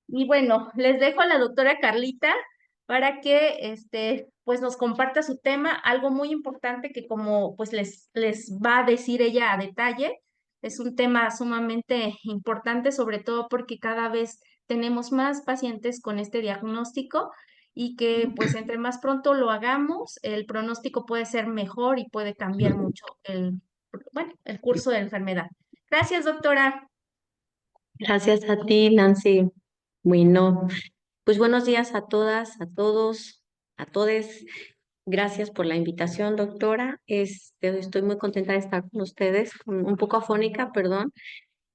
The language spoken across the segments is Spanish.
Y bueno, les dejo a la doctora Carlita para que pues nos comparta su tema, algo muy importante que como pues les va a decir ella a detalle. Es un tema sumamente importante, sobre todo porque cada vez tenemos más pacientes con este diagnóstico y que pues entre más pronto lo hagamos, el pronóstico puede ser mejor y puede cambiar mucho el curso de la enfermedad. Gracias, doctora. Gracias a ti, Nancy. Bueno, pues buenos días a todas, a todos, a todes. Gracias por la invitación, doctora. Estoy muy contenta de estar con ustedes, un poco afónica, perdón,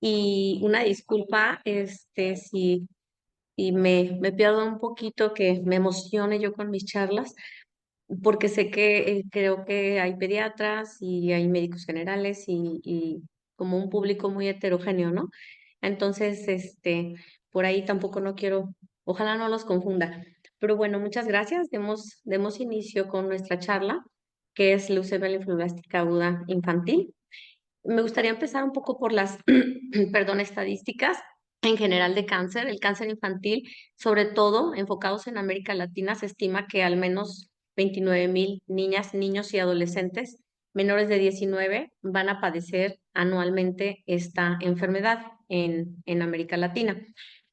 y una disculpa, si y me pierdo un poquito que me emocione yo con mis charlas, porque sé que creo que hay pediatras y hay médicos generales y como un público muy heterogéneo, ¿no? Entonces, por ahí tampoco no quiero, ojalá no los confunda. Pero bueno, muchas gracias. Demos inicio con nuestra charla, que es leucemia linfoblástica aguda infantil. Me gustaría empezar un poco por las, perdón, estadísticas en general de cáncer. El cáncer infantil, sobre todo enfocados en América Latina, se estima que al menos 29,000 niñas, niños y adolescentes menores de 19 van a padecer anualmente esta enfermedad en América Latina.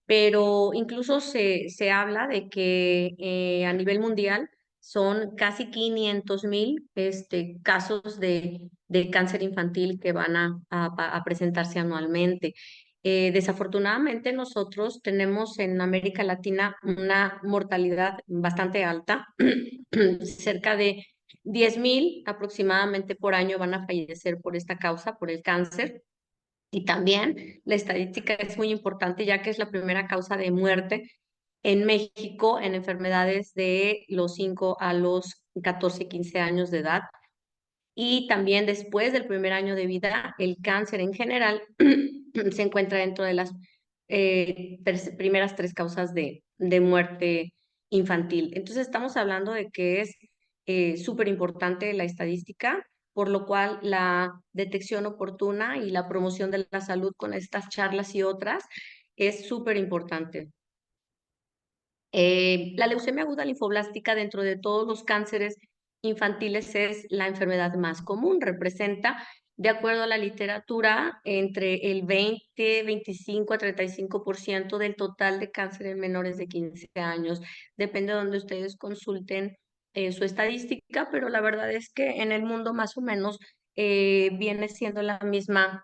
Pero incluso se habla de que a nivel mundial son casi 500,000 casos de cáncer infantil que van a presentarse anualmente. Desafortunadamente, nosotros tenemos en América Latina una mortalidad bastante alta. Cerca de 10,000 aproximadamente por año van a fallecer por esta causa, por el cáncer. Y también la estadística es muy importante, ya que es la primera causa de muerte en México en enfermedades de los 5 a los 14, 15 años de edad. Y también después del primer año de vida, el cáncer en general se encuentra dentro de las primeras tres causas de muerte infantil. Entonces estamos hablando de que es súper importante la estadística, por lo cual la detección oportuna y la promoción de la salud con estas charlas y otras es súper importante. La leucemia aguda linfoblástica dentro de todos los cánceres infantiles es la enfermedad más común. Representa, de acuerdo a la literatura, entre el 20, 25 a 35% del total de cáncer en menores de 15 años. Depende de donde ustedes consulten su estadística, pero la verdad es que en el mundo más o menos viene siendo la misma.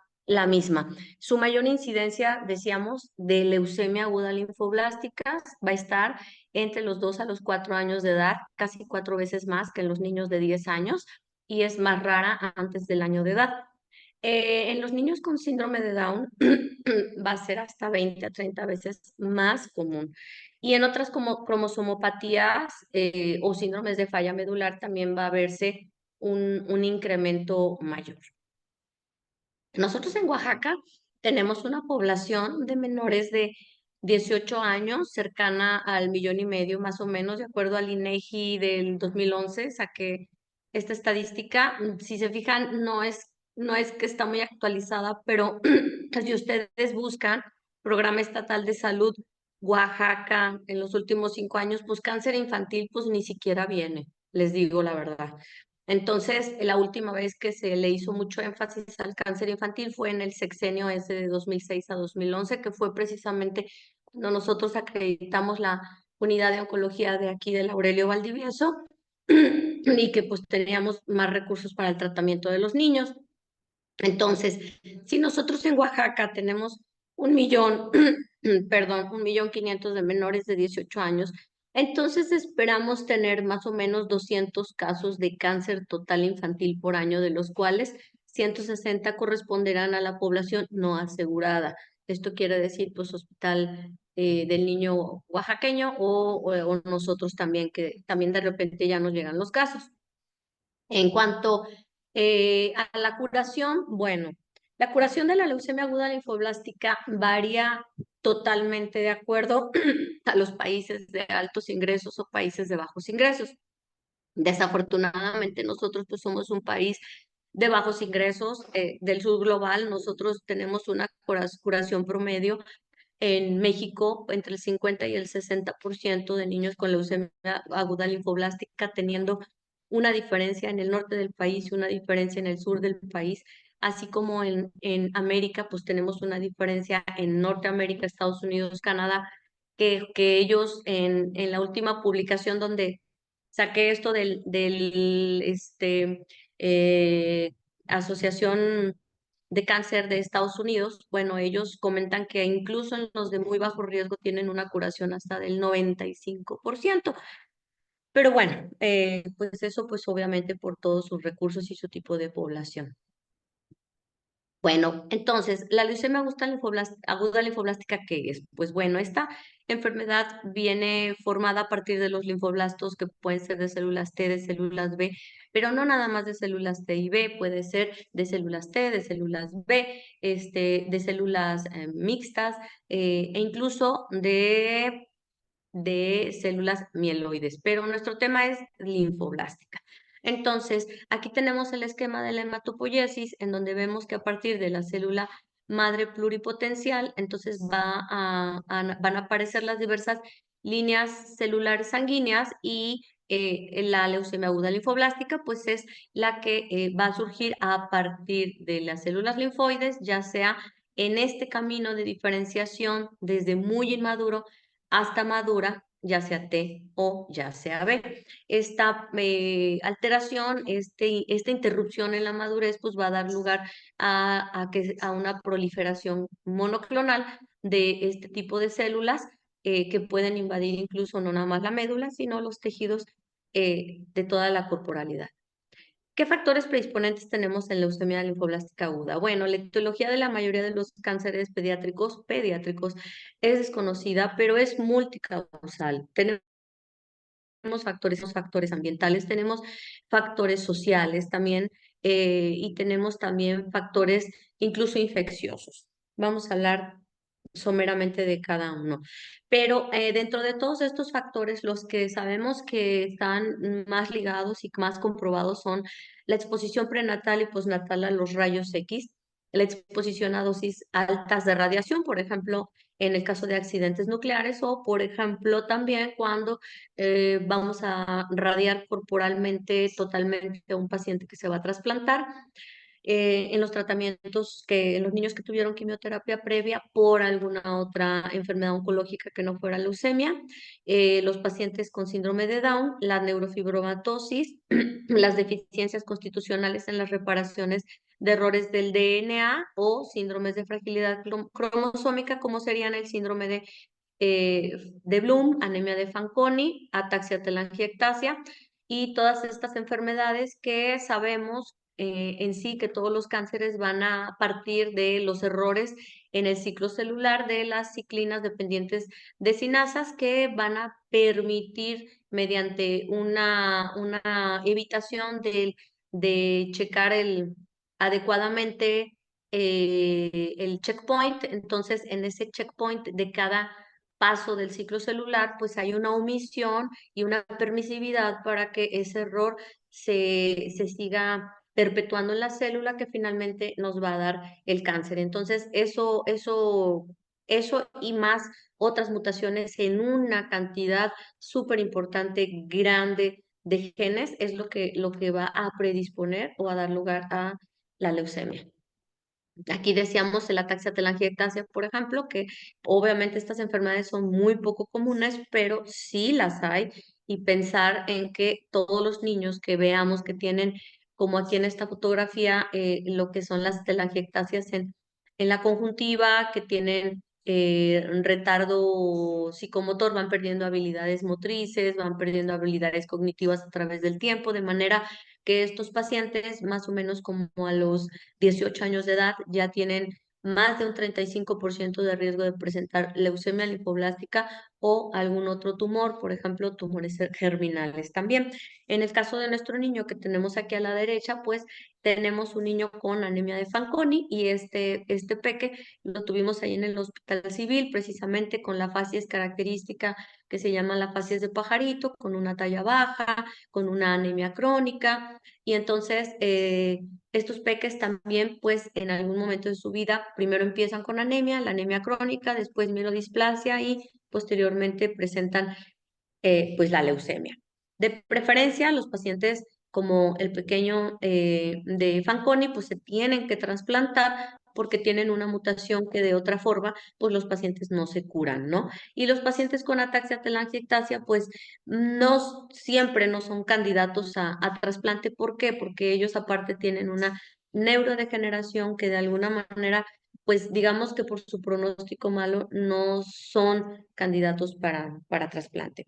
Su mayor incidencia, decíamos, de leucemia aguda linfoblástica va a estar entre los 2 a los 4 años de edad, casi 4 veces más que en los niños de 10 años, y es más rara antes del año de edad. En los niños con síndrome de Down va a ser hasta 20 a 30 veces más común. Y en otras como cromosomopatías o síndromes de falla medular también va a verse un incremento mayor. Nosotros en Oaxaca tenemos una población de menores de 18 años, cercana al 1,5 millones más o menos, de acuerdo al INEGI del 2011, saqué esta estadística. Si se fijan, no es que está muy actualizada, pero si ustedes buscan Programa Estatal de Salud Oaxaca en los últimos 5 años, pues cáncer infantil pues ni siquiera viene, les digo la verdad. Entonces, la última vez que se le hizo mucho énfasis al cáncer infantil fue en el sexenio ese de 2006 a 2011, que fue precisamente cuando nosotros acreditamos la unidad de oncología de aquí del Aurelio Valdivieso y que pues teníamos más recursos para el tratamiento de los niños. Entonces, si nosotros en Oaxaca tenemos 1,000,000, perdón, 1,500,000 de menores de 18 años, entonces esperamos tener más o menos 200 casos de cáncer total infantil por año, de los cuales 160 corresponderán a la población no asegurada. Esto quiere decir, pues, hospital del niño oaxaqueño o nosotros también, que también de repente ya nos llegan los casos. En cuanto a la curación, bueno, la curación de la leucemia aguda linfoblástica varía totalmente de acuerdo a los países de altos ingresos o países de bajos ingresos. Desafortunadamente, nosotros pues somos un país de bajos ingresos del sur global. Nosotros tenemos una curación promedio en México entre el 50 y el 60% de niños con leucemia aguda linfoblástica, teniendo una diferencia en el norte del país y una diferencia en el sur del país, así como en América, pues tenemos una diferencia en Norteamérica, Estados Unidos, Canadá, que ellos en la última publicación donde saqué esto eh, Asociación de Cáncer de Estados Unidos, bueno, ellos comentan que incluso en los de muy bajo riesgo tienen una curación hasta del 95%. Pero bueno, pues eso pues obviamente por todos sus recursos y su tipo de población. Bueno, entonces, la leucemia aguda linfoblástica, ¿qué es? Pues bueno, esta enfermedad viene formada a partir de los linfoblastos que pueden ser de células T, de células B, pero no nada más de células T y B, puede ser de células T, de células B, de células mixtas e incluso de células mieloides, pero nuestro tema es linfoblástica. Entonces, aquí tenemos el esquema de la hematopoiesis, en donde vemos que a partir de la célula madre pluripotencial, entonces van a aparecer las diversas líneas celulares sanguíneas y la leucemia aguda linfoblástica, pues es la que va a surgir a partir de las células linfoides, ya sea en este camino de diferenciación desde muy inmaduro hasta madura, ya sea T o ya sea B. Esta alteración, esta interrupción en la madurez, pues va a dar lugar a una proliferación monoclonal de este tipo de células que pueden invadir incluso no nada más la médula, sino los tejidos de toda la corporalidad. ¿Qué factores predisponentes tenemos en leucemia linfoblástica aguda? Bueno, la etiología de la mayoría de los cánceres pediátricos es desconocida, pero es multicausal. Tenemos factores ambientales, tenemos factores sociales también y tenemos también factores incluso infecciosos. Vamos a hablar someramente de cada uno. Pero dentro de todos estos factores, los que sabemos que están más ligados y más comprobados son la exposición prenatal y postnatal a los rayos X, la exposición a dosis altas de radiación, por ejemplo, en el caso de accidentes nucleares o, por ejemplo, también cuando vamos a radiar corporalmente totalmente a un paciente que se va a trasplantar en los tratamientos en los niños que tuvieron quimioterapia previa por alguna otra enfermedad oncológica que no fuera leucemia, los pacientes con síndrome de Down, la neurofibromatosis, las deficiencias constitucionales en las reparaciones de errores del DNA o síndromes de fragilidad cromosómica, como serían el síndrome de Bloom, anemia de Fanconi, ataxia telangiectasia y todas estas enfermedades que sabemos en sí que todos los cánceres van a partir de los errores en el ciclo celular de las ciclinas dependientes de sinasas que van a permitir mediante una evitación de checar adecuadamente el checkpoint. Entonces, en ese checkpoint de cada paso del ciclo celular, pues hay una omisión y una permisividad para que ese error se siga perpetuando en la célula que finalmente nos va a dar el cáncer. Entonces, eso y más otras mutaciones en una cantidad súper importante, grande de genes, es lo que va a predisponer o a dar lugar a la leucemia. Aquí decíamos el ataxia telangiectasia, por ejemplo, que obviamente estas enfermedades son muy poco comunes, pero sí las hay. Y pensar en que todos los niños que veamos que tienen, como aquí en esta fotografía, lo que son las telangiectasias en la conjuntiva, que tienen retardo psicomotor, van perdiendo habilidades motrices, van perdiendo habilidades cognitivas a través del tiempo, de manera que estos pacientes, más o menos como a los 18 años de edad, ya tienen más de un 35% de riesgo de presentar leucemia linfoblástica o algún otro tumor, por ejemplo, tumores germinales también. En el caso de nuestro niño que tenemos aquí a la derecha, pues tenemos un niño con anemia de Fanconi y este peque lo tuvimos ahí en el hospital civil, precisamente con la facies característica que se llama la facies de pajarito, con una talla baja, con una anemia crónica. Y entonces estos peques también, pues en algún momento de su vida, primero empiezan con anemia, la anemia crónica, después mielodisplasia y posteriormente presentan pues la leucemia. De preferencia, los pacientes como el pequeño de Fanconi, pues se tienen que trasplantar porque tienen una mutación que de otra forma, pues los pacientes no se curan, ¿no? Y los pacientes con ataxia telangiectasia, pues no siempre no son candidatos a trasplante. ¿Por qué? Porque ellos aparte tienen una neurodegeneración que de alguna manera, pues digamos que por su pronóstico malo, no son candidatos para trasplante.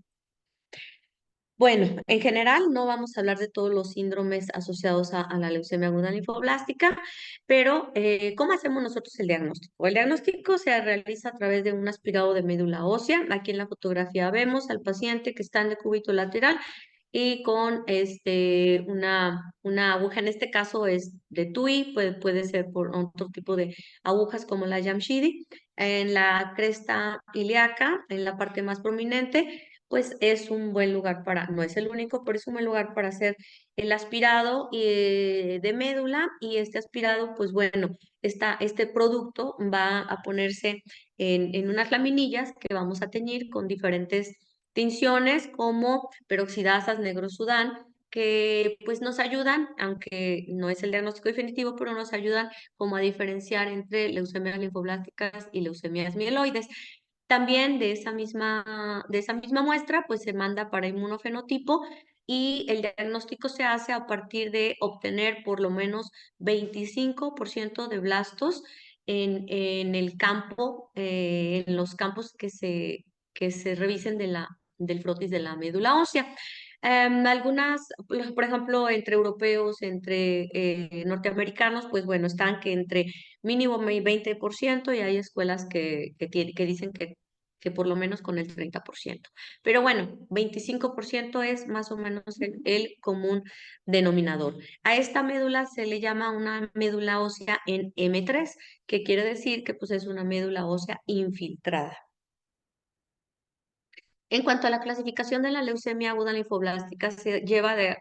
Bueno, en general no vamos a hablar de todos los síndromes asociados a la leucemia aguda linfoblástica, pero ¿cómo hacemos nosotros el diagnóstico? El diagnóstico se realiza a través de un aspirado de médula ósea. Aquí en la fotografía vemos al paciente que está en decúbito lateral y con una aguja, en este caso es de TUI, puede ser por otro tipo de agujas como la Jamshidi, en la cresta ilíaca, en la parte más prominente, pues es un buen lugar para, no es el único, pero es un buen lugar para hacer el aspirado de médula. Y este aspirado, pues bueno, este producto va a ponerse en unas laminillas que vamos a teñir con diferentes tinciones como peroxidasas, negro sudán, que pues nos ayudan, aunque no es el diagnóstico definitivo, pero nos ayudan como a diferenciar entre leucemias linfoblásticas y leucemias mieloides. También de esa misma muestra, pues se manda para inmunofenotipo y el diagnóstico se hace a partir de obtener por lo menos 25% de blastos en el campo, en los campos que se revisen del frotis de la médula ósea. Algunas, por ejemplo, entre europeos, entre norteamericanos, pues bueno, están que entre mínimo 20% y hay escuelas que dicen que por lo menos con el 30%. Pero bueno, 25% es más o menos el común denominador. A esta médula se le llama una médula ósea en M3, que quiere decir que pues es una médula ósea infiltrada. En cuanto a la clasificación de la leucemia aguda linfoblástica, se lleva de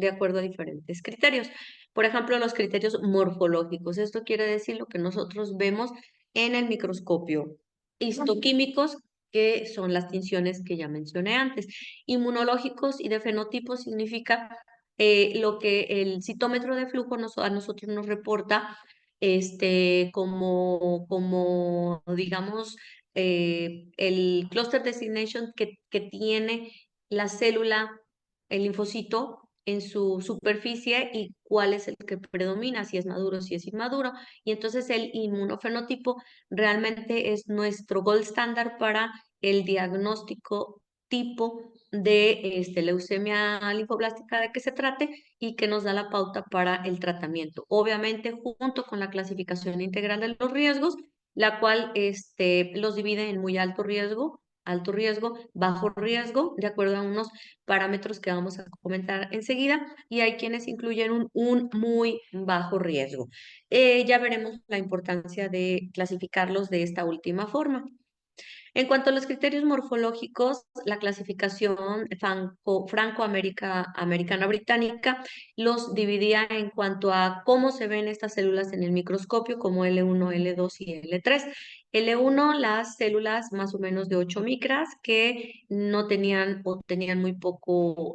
acuerdo a diferentes criterios. Por ejemplo, los criterios morfológicos. Esto quiere decir lo que nosotros vemos en el microscopio. Histoquímicos, que son las tinciones que ya mencioné antes. Inmunológicos y de fenotipo significa lo que el citómetro de flujo a nosotros nos reporta como digamos, el cluster designation que tiene la célula, el linfocito, en su superficie y cuál es el que predomina, si es maduro, si es inmaduro. Y entonces el inmunofenotipo realmente es nuestro gold standard para el diagnóstico tipo de leucemia linfoblástica de que se trate y que nos da la pauta para el tratamiento. Obviamente, junto con la clasificación integral de los riesgos, la cual los divide en muy alto riesgo, bajo riesgo, de acuerdo a unos parámetros que vamos a comentar enseguida, y hay quienes incluyen un muy bajo riesgo. Ya veremos la importancia de clasificarlos de esta última forma. En cuanto a los criterios morfológicos, la clasificación franco-americana británica los dividía en cuanto a cómo se ven estas células en el microscopio, como L1, L2 y L3. L1, las células más o menos de 8 micras que no tenían o tenían muy poco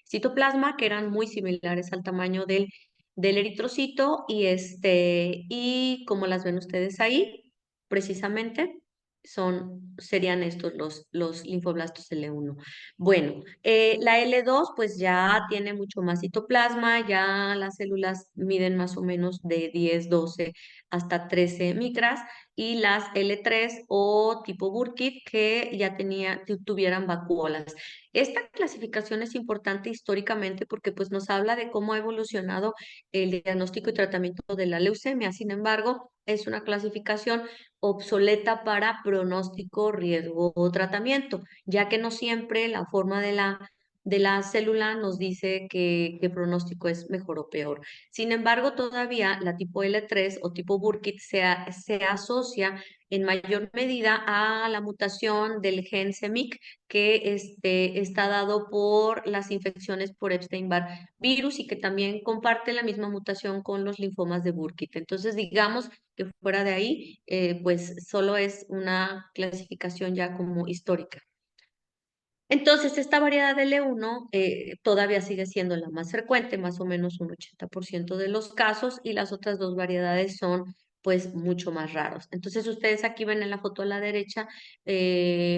citoplasma, que eran muy similares al tamaño del eritrocito y como las ven ustedes ahí, precisamente serían estos los linfoblastos L1. Bueno, la L2 pues ya tiene mucho más citoplasma, ya las células miden más o menos de 10, 12 hasta 13 micras, y las L3 o tipo Burkitt que ya tuvieran vacuolas. Esta clasificación es importante históricamente porque pues nos habla de cómo ha evolucionado el diagnóstico y tratamiento de la leucemia. Sin embargo, es una clasificación obsoleta para pronóstico, riesgo o tratamiento, ya que no siempre la forma de la célula nos dice que qué pronóstico es mejor o peor. Sin embargo, todavía la tipo L3 o tipo Burkitt se asocia en mayor medida a la mutación del gen CEMIC que está dado por las infecciones por Epstein-Barr virus y que también comparte la misma mutación con los linfomas de Burkitt. Entonces, digamos que fuera de ahí, pues solo es una clasificación ya como histórica. Entonces, esta variedad de L1 todavía sigue siendo la más frecuente, más o menos un 80% de los casos, y las otras dos variedades son pues mucho más raros. Entonces, ustedes aquí ven en la foto a la derecha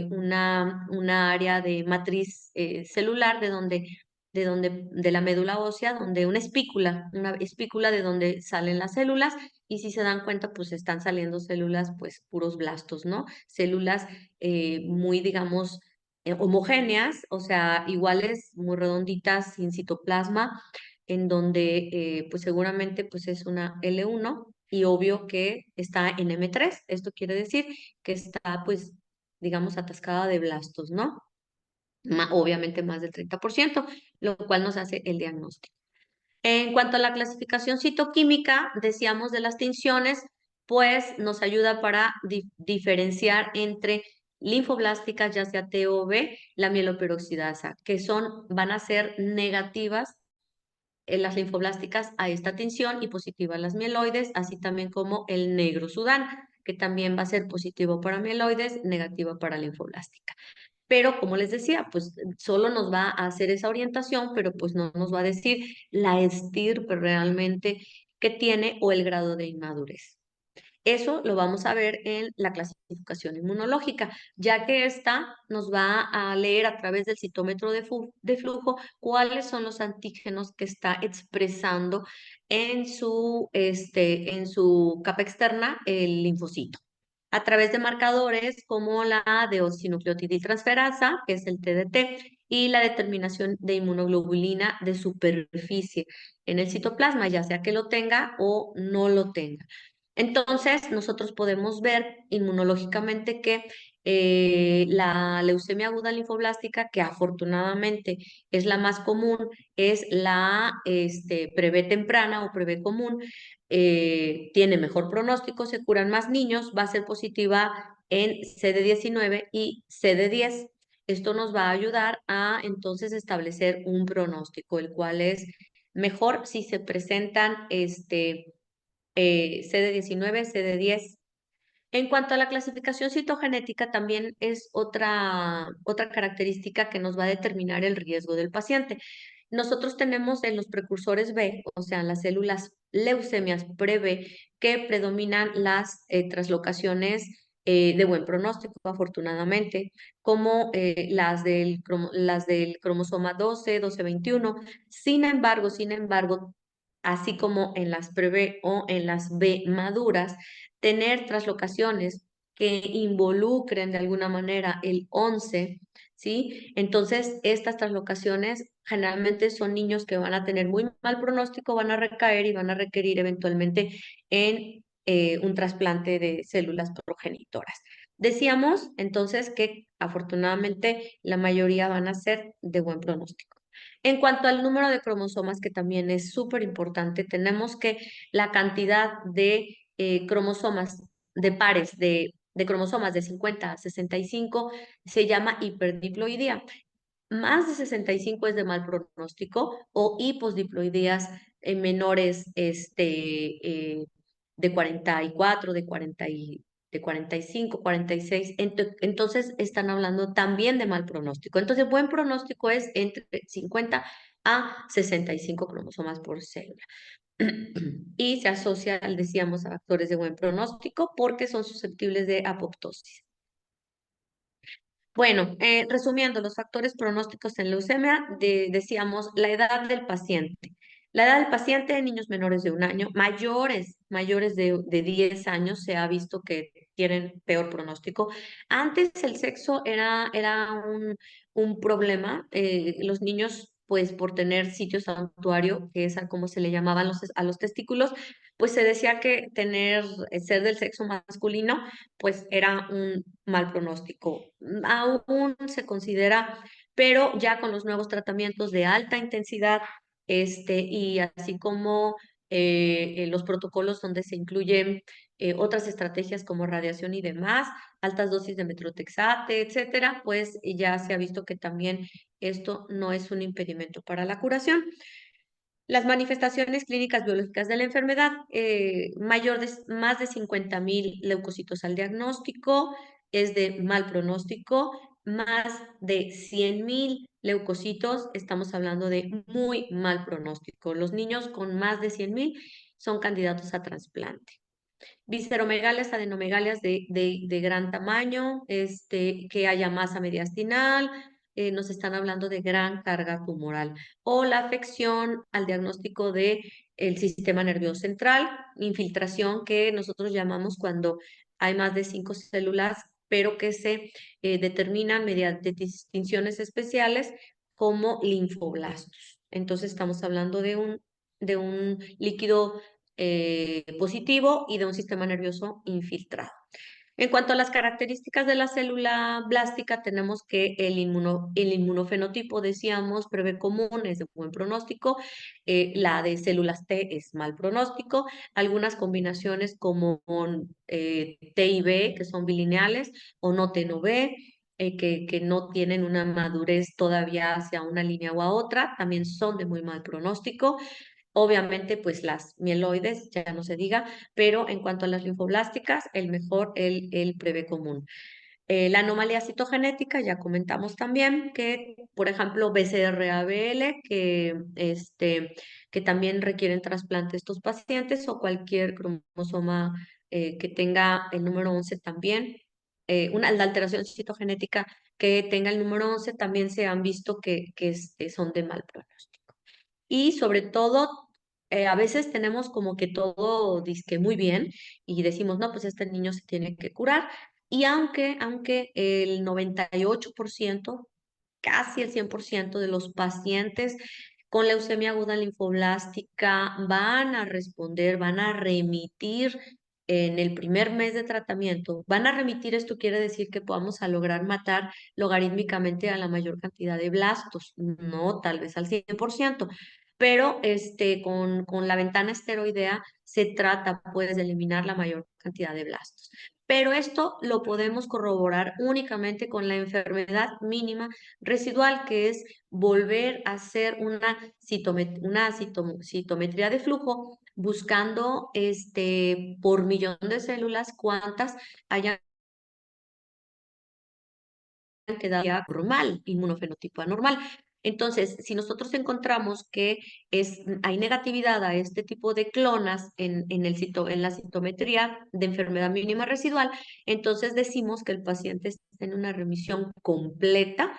una área de matriz celular de la médula ósea, donde una espícula de donde salen las células, y si se dan cuenta, pues están saliendo células, pues puros blastos, ¿no? Células muy, digamos, homogéneas, o sea, iguales, muy redonditas, sin citoplasma, en donde pues seguramente pues es una L1 y obvio que está en M3. Esto quiere decir que está pues, digamos, atascada de blastos, ¿no? Obviamente más del 30%, lo cual nos hace el diagnóstico. En cuanto a la clasificación citoquímica, decíamos de las tinciones, pues nos ayuda para diferenciar entre linfoblásticas, ya sea T o B, la mieloperoxidasa, que van a ser negativas las linfoblásticas a esta tinción y positivas las mieloides, así también como el negro Sudán, que también va a ser positivo para mieloides, negativa para linfoblástica. Pero como les decía, pues solo nos va a hacer esa orientación, pero pues no nos va a decir la estirpe realmente que tiene o el grado de inmadurez. Eso lo vamos a ver en la clasificación inmunológica, ya que esta nos va a leer a través del citómetro de flujo cuáles son los antígenos que está expresando en su capa externa el linfocito a través de marcadores como la deoxinucleotidiltransferasa, que es el TDT, y la determinación de inmunoglobulina de superficie en el citoplasma, ya sea que lo tenga o no lo tenga. Entonces, nosotros podemos ver inmunológicamente que la leucemia aguda linfoblástica, que afortunadamente es la más común, es la pre-B temprana o pre-B común, tiene mejor pronóstico, se curan más niños, va a ser positiva en CD19 y CD10. Esto nos va a ayudar a entonces establecer un pronóstico, el cual es mejor si se presentan CD19, CD10. En cuanto a la clasificación citogenética, también es otra característica que nos va a determinar el riesgo del paciente. Nosotros tenemos en los precursores B, o sea, las células leucemias pre-B, que predominan las translocaciones de buen pronóstico, afortunadamente, como las del cromosoma 12, 12-21. Sin embargo, así como en las pre-B o en las B maduras, tener traslocaciones que involucren de alguna manera el 11, ¿sí? Entonces, estas traslocaciones generalmente son niños que van a tener muy mal pronóstico, van a recaer y van a requerir eventualmente en un trasplante de células progenitoras. Decíamos entonces que afortunadamente la mayoría van a ser de buen pronóstico. En cuanto al número de cromosomas, que también es súper importante, tenemos que la cantidad de cromosomas, de pares de cromosomas de 50 a 65 se llama hiperdiploidía. Más de 65 es de mal pronóstico o hiposdiploidías menores de 44, de 45, 46. Entonces están hablando también de mal pronóstico. Entonces, buen pronóstico es entre 50 a 65 cromosomas por célula. Y se asocia, decíamos, a factores de buen pronóstico porque son susceptibles de apoptosis. Bueno, resumiendo los factores pronósticos en leucemia, decíamos la edad del paciente. La edad del paciente en niños menores de 1 año, mayores de 10 años, se ha visto que tienen peor pronóstico. Antes el sexo era un problema. Los niños, pues por tener sitio santuario, que es a como se le llamaban a los testículos, pues se decía que ser del sexo masculino pues era un mal pronóstico. Aún se considera pero ya con los nuevos tratamientos de alta intensidad, y así como los protocolos donde se incluyen otras estrategias como radiación y demás, altas dosis de metrotexate, etcétera, pues ya se ha visto que también esto no es un impedimento para la curación. Las manifestaciones clínicas biológicas de la enfermedad, más de 50.000 leucocitos al diagnóstico, es de mal pronóstico, más de 100.000 leucocitos, estamos hablando de muy mal pronóstico. Los niños con más de 100.000 son candidatos a trasplante. Visceromegalias, adenomegalias de gran tamaño, que haya masa mediastinal, nos están hablando de gran carga tumoral. O la afección al diagnóstico de el sistema nervioso central, infiltración que nosotros llamamos cuando hay más de 5 células, pero que se determinan mediante distinciones especiales como linfoblastos. Entonces estamos hablando de un líquido positivo y de un sistema nervioso infiltrado. En cuanto a las características de la célula blástica, tenemos que el inmunofenotipo, decíamos, prevé común, es de buen pronóstico, la de células T es mal pronóstico, algunas combinaciones como T y B, que son bilineales, o no T no B, que no tienen una madurez todavía hacia una línea o a otra, también son de muy mal pronóstico. Obviamente, pues las mieloides, ya no se diga, pero en cuanto a las linfoblásticas, el mejor, el prevé común. La anomalía citogenética, ya comentamos también que, por ejemplo, BCR-ABL, que también requieren trasplante estos pacientes, o cualquier cromosoma que tenga el número 11 también. La alteración citogenética que tenga el número 11 también se han visto que son de mal pronóstico. Y sobre todo, a veces tenemos como que todo disque muy bien y decimos, no, pues este niño se tiene que curar. Y aunque el 98%, casi el 100% de los pacientes con leucemia aguda linfoblástica van a responder, van a remitir en el primer mes de tratamiento. Van a remitir, esto quiere decir que podamos a lograr matar logarítmicamente a la mayor cantidad de blastos, no tal vez al 100%, pero con la ventana esteroidea se trata pues de eliminar la mayor cantidad de blastos. Pero esto lo podemos corroborar únicamente con la enfermedad mínima residual, que es volver a hacer una citometría de flujo buscando por millón de células cuántas hayan quedado ya normal, inmunofenotipo anormal. Entonces, si nosotros encontramos que hay negatividad a este tipo de clonas en la citometría de enfermedad mínima residual, entonces decimos que el paciente está en una remisión completa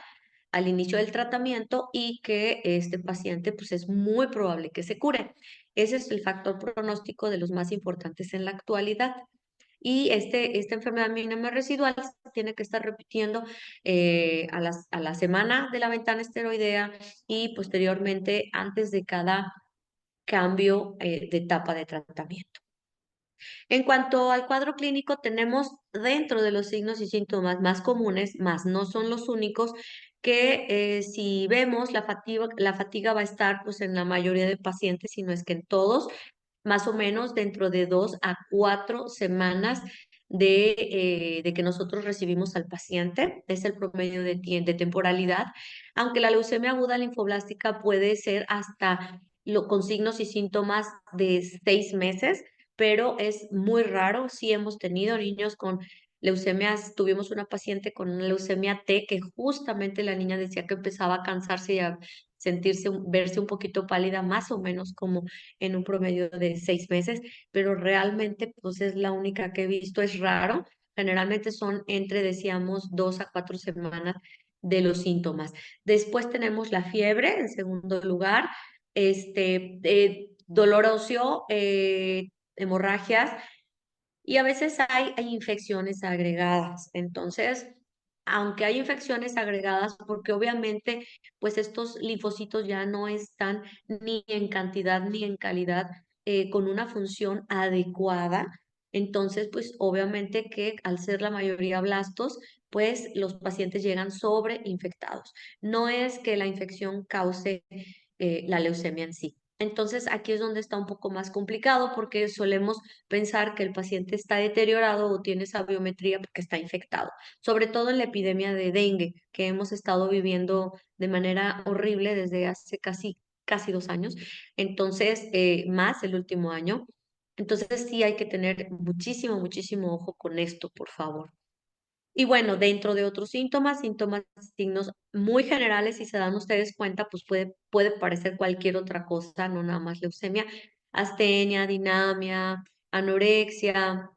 al inicio del tratamiento y que este paciente pues es muy probable que se cure. Ese es el factor pronóstico de los más importantes en la actualidad. Y esta enfermedad mínima residual se tiene que estar repitiendo a la semana de la ventana esteroidea y posteriormente antes de cada cambio de etapa de tratamiento. En cuanto al cuadro clínico, tenemos dentro de los signos y síntomas más comunes, más no son los únicos, que si vemos la fatiga va a estar pues en la mayoría de pacientes, si no es que en todos, más o menos dentro de 2 a 4 semanas de que nosotros recibimos al paciente. Es el promedio de temporalidad, aunque la leucemia aguda linfoblástica puede ser hasta con signos y síntomas de 6 meses, pero es muy raro. Sí hemos tenido niños con leucemias, tuvimos una paciente con una leucemia T que justamente la niña decía que empezaba a cansarse y a verse un poquito pálida, más o menos como en un promedio de 6 meses, pero realmente pues es la única que he visto, es raro. Generalmente son entre, decíamos, 2 a 4 semanas de los síntomas. Después tenemos la fiebre, en segundo lugar, dolor óseo, hemorragias, y a veces hay infecciones agregadas. Entonces, aunque hay infecciones agregadas, porque obviamente pues estos linfocitos ya no están ni en cantidad ni en calidad con una función adecuada, entonces pues obviamente que al ser la mayoría blastos, pues los pacientes llegan sobreinfectados. No es que la infección cause la leucemia en sí. Entonces, aquí es donde está un poco más complicado porque solemos pensar que el paciente está deteriorado o tiene esa biometría porque está infectado, sobre todo en la epidemia de dengue que hemos estado viviendo de manera horrible desde hace casi 2 años, entonces, más el último año. Entonces, sí hay que tener muchísimo, muchísimo ojo con esto, por favor. Y bueno, dentro de otros síntomas, signos muy generales, si se dan ustedes cuenta, pues puede parecer cualquier otra cosa, no nada más leucemia, astenia, dinamia, anorexia,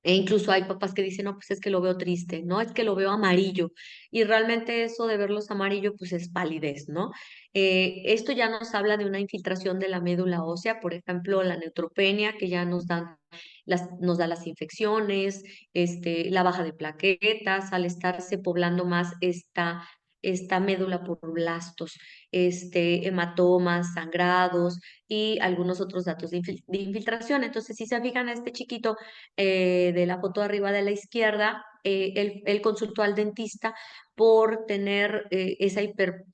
e incluso hay papás que dicen, no, pues es que lo veo triste, no, es que lo veo amarillo. Y realmente eso de verlos amarillo, pues es palidez, ¿no? Esto ya nos habla de una infiltración de la médula ósea, por ejemplo, la neutropenia, que ya nos da las infecciones, la baja de plaquetas, al estarse poblando más esta médula por blastos, hematomas, sangrados y algunos otros datos de infiltración. Entonces, si se fijan a este chiquito, de la foto de arriba de la izquierda, él consultó al dentista por tener esa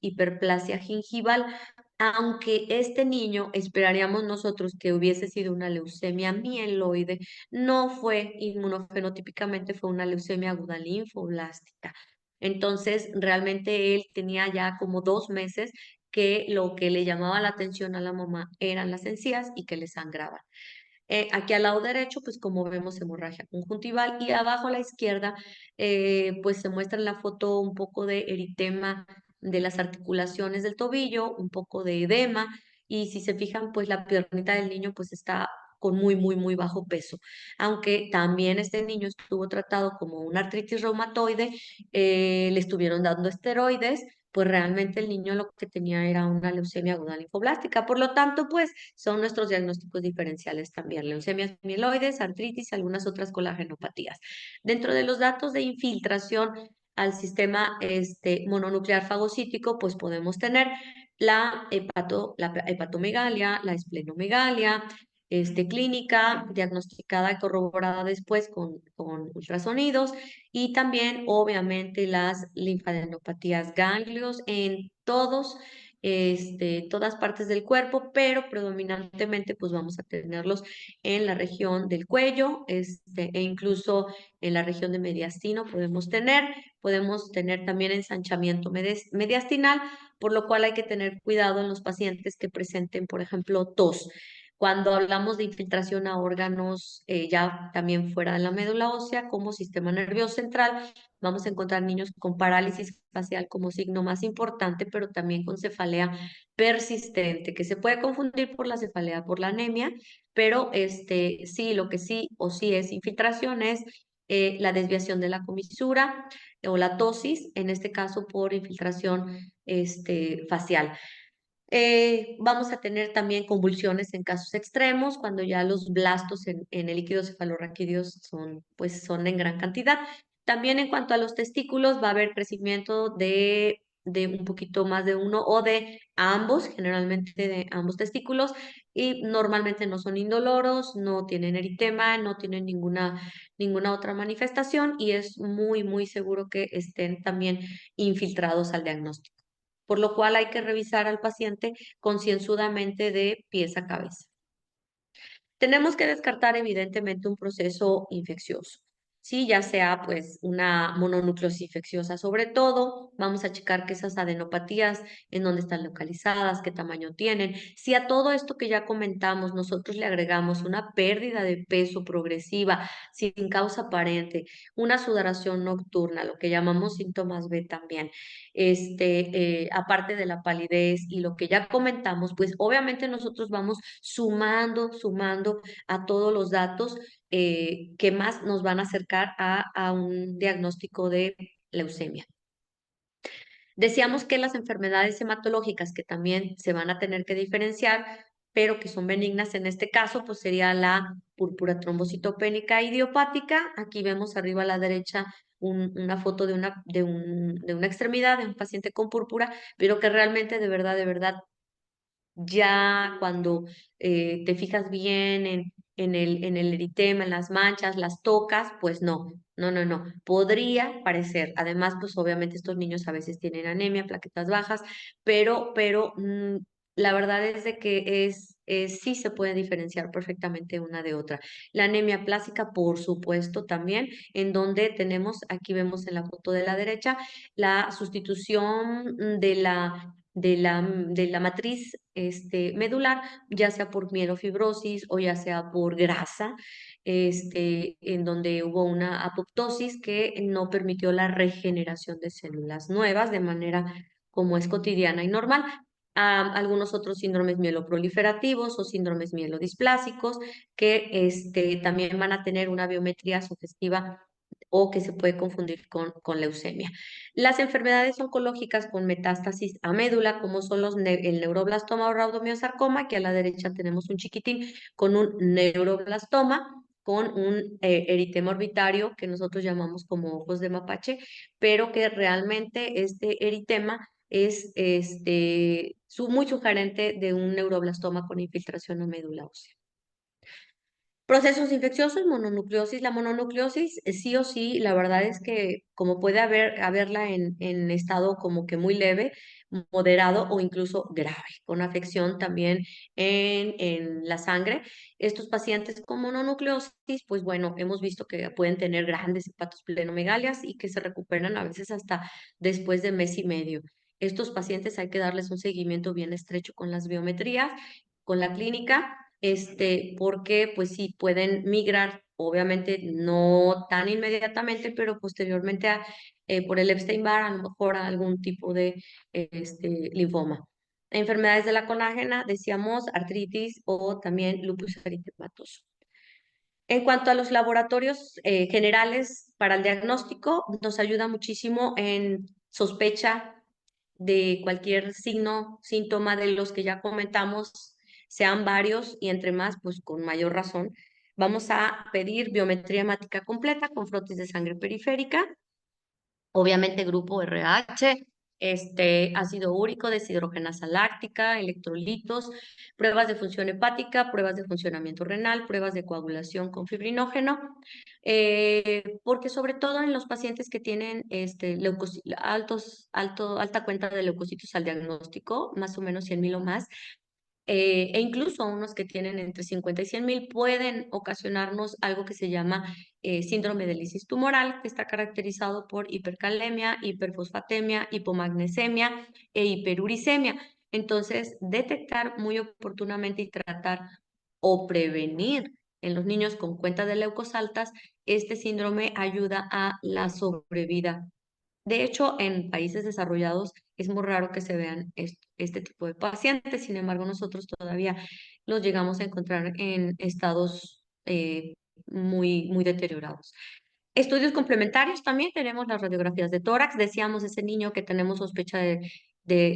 hiperplasia gingival, aunque este niño esperaríamos nosotros que hubiese sido una leucemia mieloide, no fue inmunofenotípicamente, fue una leucemia aguda linfoblástica. Entonces, realmente él tenía ya como 2 meses que lo que le llamaba la atención a la mamá eran las encías y que le sangraban. Aquí al lado derecho, pues como vemos hemorragia conjuntival y abajo a la izquierda, pues se muestra en la foto un poco de eritema de las articulaciones del tobillo, un poco de edema y si se fijan, pues la piernita del niño pues está con muy, muy, muy bajo peso. Aunque también este niño estuvo tratado como una artritis reumatoide, le estuvieron dando esteroides, pues realmente el niño lo que tenía era una leucemia aguda linfoblástica. Por lo tanto, pues son nuestros diagnósticos diferenciales también, leucemias mieloides, artritis, algunas otras colagenopatías. Dentro de los datos de infiltración al sistema mononuclear fagocítico, pues podemos tener la hepatomegalia, la esplenomegalia, clínica, diagnosticada y corroborada después con ultrasonidos, y también, obviamente, las linfadenopatías ganglios en todas partes del cuerpo, pero predominantemente pues vamos a tenerlos en la región del cuello, e incluso en la región de mediastino podemos tener también ensanchamiento mediastinal, por lo cual hay que tener cuidado en los pacientes que presenten, por ejemplo, tos. Cuando hablamos de infiltración a órganos ya también fuera de la médula ósea, como sistema nervioso central, vamos a encontrar niños con parálisis facial como signo más importante, pero también con cefalea persistente, que se puede confundir por la cefalea, por la anemia, pero sí, lo que sí o sí es infiltración es la desviación de la comisura o la tosis, en este caso por infiltración facial. Vamos a tener también convulsiones en casos extremos, cuando ya los blastos en el líquido cefalorraquídeo pues son en gran cantidad. También en cuanto a los testículos, va a haber crecimiento de un poquito más de uno o de ambos, generalmente de ambos testículos, y normalmente no son indoloros, no tienen eritema, no tienen ninguna otra manifestación y es muy, muy seguro que estén también infiltrados al diagnóstico, por lo cual hay que revisar al paciente concienzudamente de pies a cabeza. Tenemos que descartar evidentemente un proceso infeccioso. Sí, ya sea pues una mononucleosis infecciosa sobre todo, vamos a checar que esas adenopatías en dónde están localizadas, qué tamaño tienen. Si a todo esto que ya comentamos nosotros le agregamos una pérdida de peso progresiva sin causa aparente, una sudoración nocturna, lo que llamamos síntomas B también, aparte de la palidez y lo que ya comentamos, pues obviamente nosotros vamos sumando a todos los datos que más nos van a acercar a un diagnóstico de leucemia. Decíamos que las enfermedades hematológicas que también se van a tener que diferenciar, pero que son benignas en este caso, pues sería la púrpura trombocitopénica idiopática. Aquí vemos arriba a la derecha una foto de una extremidad de un paciente con púrpura, pero que realmente de verdad, ya cuando te fijas bien en el eritema, en las manchas, las tocas, pues no No, no, no. Podría parecer. Además, pues obviamente estos niños a veces tienen anemia, plaquetas bajas, pero la verdad es de que sí se puede diferenciar perfectamente una de otra. La anemia plástica, por supuesto, también, en donde tenemos, aquí vemos en la foto de la derecha, la sustitución de la matriz medular, ya sea por mielofibrosis o ya sea por grasa, en donde hubo una apoptosis que no permitió la regeneración de células nuevas de manera como es cotidiana y normal. Algunos otros síndromes mieloproliferativos o síndromes mielodisplásicos que también van a tener una biometría sugestiva o que se puede confundir con leucemia. Las enfermedades oncológicas con metástasis a médula, como son el neuroblastoma o raudomiosarcoma, que a la derecha tenemos un chiquitín con un neuroblastoma, con un eritema orbitario que nosotros llamamos como ojos de mapache, pero que realmente este eritema es muy sugerente de un neuroblastoma con infiltración a médula ósea. Procesos infecciosos, mononucleosis. La mononucleosis, sí o sí, la verdad es que como puede haberla en estado como que muy leve, moderado o incluso grave, con afección también en la sangre. Estos pacientes con mononucleosis, pues bueno, hemos visto que pueden tener grandes hepatosplenomegalías y que se recuperan a veces hasta después de mes y medio. Estos pacientes hay que darles un seguimiento bien estrecho con las biometrías, con la clínica, porque pues sí pueden migrar, obviamente no tan inmediatamente, pero posteriormente por el Epstein-Barr a lo mejor a algún tipo de linfoma. Enfermedades de la colágena, decíamos artritis o también lupus eritematoso. En cuanto a los laboratorios generales para el diagnóstico, nos ayuda muchísimo en sospecha de cualquier signo, síntoma de los que ya comentamos, sean varios y entre más, pues con mayor razón. Vamos a pedir biometría hemática completa con frotis de sangre periférica, obviamente grupo RH, ácido úrico, deshidrogenasa láctica, electrolitos, pruebas de función hepática, pruebas de funcionamiento renal, pruebas de coagulación con fibrinógeno, porque sobre todo en los pacientes que tienen alta cuenta de leucocitos al diagnóstico, más o menos 100,000 o más, e incluso unos que tienen entre 50 y 100,000 pueden ocasionarnos algo que se llama síndrome de lisis tumoral, que está caracterizado por hipercalemia, hiperfosfatemia, hipomagnesemia e hiperuricemia. Entonces, detectar muy oportunamente y tratar o prevenir en los niños con cuenta de leucos altas, este síndrome ayuda a la sobrevida. De hecho, en países desarrollados es muy raro que se vean este tipo de pacientes. Sin embargo, nosotros todavía los llegamos a encontrar en estados muy, muy deteriorados. Estudios complementarios también tenemos las radiografías de tórax. Decíamos ese niño que tenemos sospecha de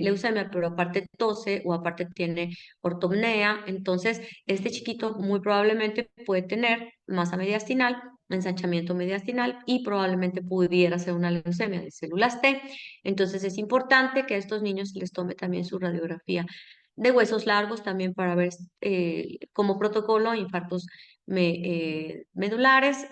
leucemia, pero aparte tose o aparte tiene ortopnea. Entonces, este chiquito muy probablemente puede tener masa mediastinal, ensanchamiento mediastinal y probablemente pudiera ser una leucemia de células T. Entonces, es importante que a estos niños se les tome también su radiografía de huesos largos también para ver como protocolo infartos medulares,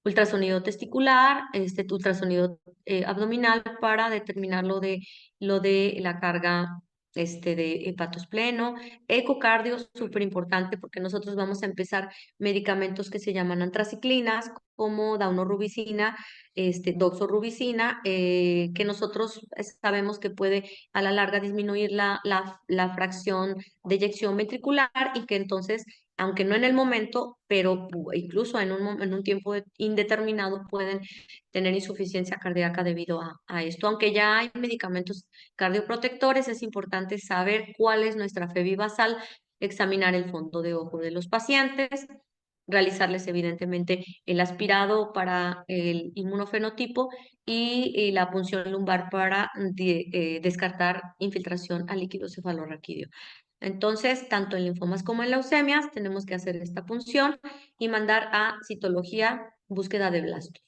ultrasonido testicular, ultrasonido abdominal para determinar lo de la carga de hepatos pleno, ecocardio, súper importante porque nosotros vamos a empezar medicamentos que se llaman antraciclinas, como daunorubicina, doxorubicina, que nosotros sabemos que puede a la larga disminuir la fracción de eyección ventricular y que entonces aunque no en el momento, pero incluso en un tiempo indeterminado pueden tener insuficiencia cardíaca debido a esto. Aunque ya hay medicamentos cardioprotectores, es importante saber cuál es nuestra FEBI basal, examinar el fondo de ojo de los pacientes, realizarles evidentemente el aspirado para el inmunofenotipo y la punción lumbar para descartar infiltración al líquido cefalorraquídeo. Entonces, tanto en linfomas como en leucemias, tenemos que hacer esta punción y mandar a citología, búsqueda de blastos.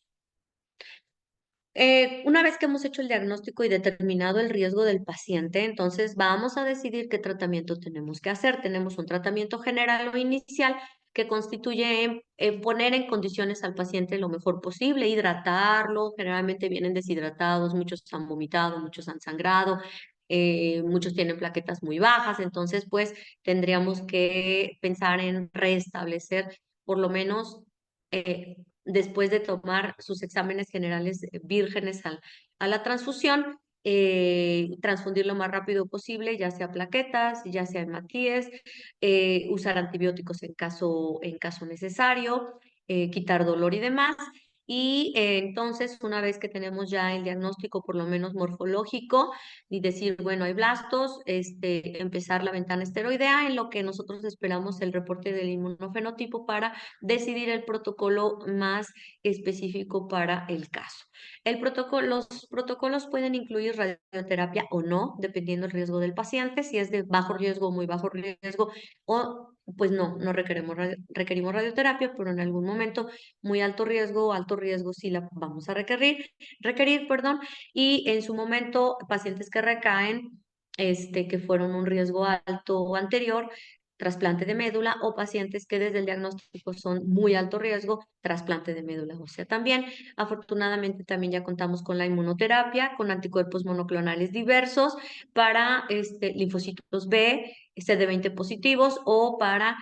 Una vez que hemos hecho el diagnóstico y determinado el riesgo del paciente, entonces vamos a decidir qué tratamiento tenemos que hacer. Tenemos un tratamiento general o inicial que constituye poner en condiciones al paciente lo mejor posible, hidratarlo, generalmente vienen deshidratados, muchos han vomitado, muchos han sangrado, muchos tienen plaquetas muy bajas, entonces pues tendríamos que pensar en restablecer por lo menos después de tomar sus exámenes generales vírgenes a la transfusión, transfundir lo más rápido posible, ya sea plaquetas, ya sea hematíes, usar antibióticos en caso necesario, quitar dolor y demás. Y entonces, una vez que tenemos ya el diagnóstico, por lo menos morfológico, y decir, bueno, hay blastos, empezar la ventana esteroidea, en lo que nosotros esperamos el reporte del inmunofenotipo para decidir el protocolo más específico para el caso. Los protocolos pueden incluir radioterapia o no, dependiendo del riesgo del paciente, si es de bajo riesgo o muy bajo riesgo, o pues no requerimos radioterapia, pero en algún momento muy alto riesgo sí la vamos a requerir, perdón, y en su momento pacientes que recaen, que fueron un riesgo alto anterior, trasplante de médula, o pacientes que desde el diagnóstico son muy alto riesgo, trasplante de médula ósea también. Afortunadamente también ya contamos con la inmunoterapia, con anticuerpos monoclonales diversos para linfocitos B, CD20 positivos, o para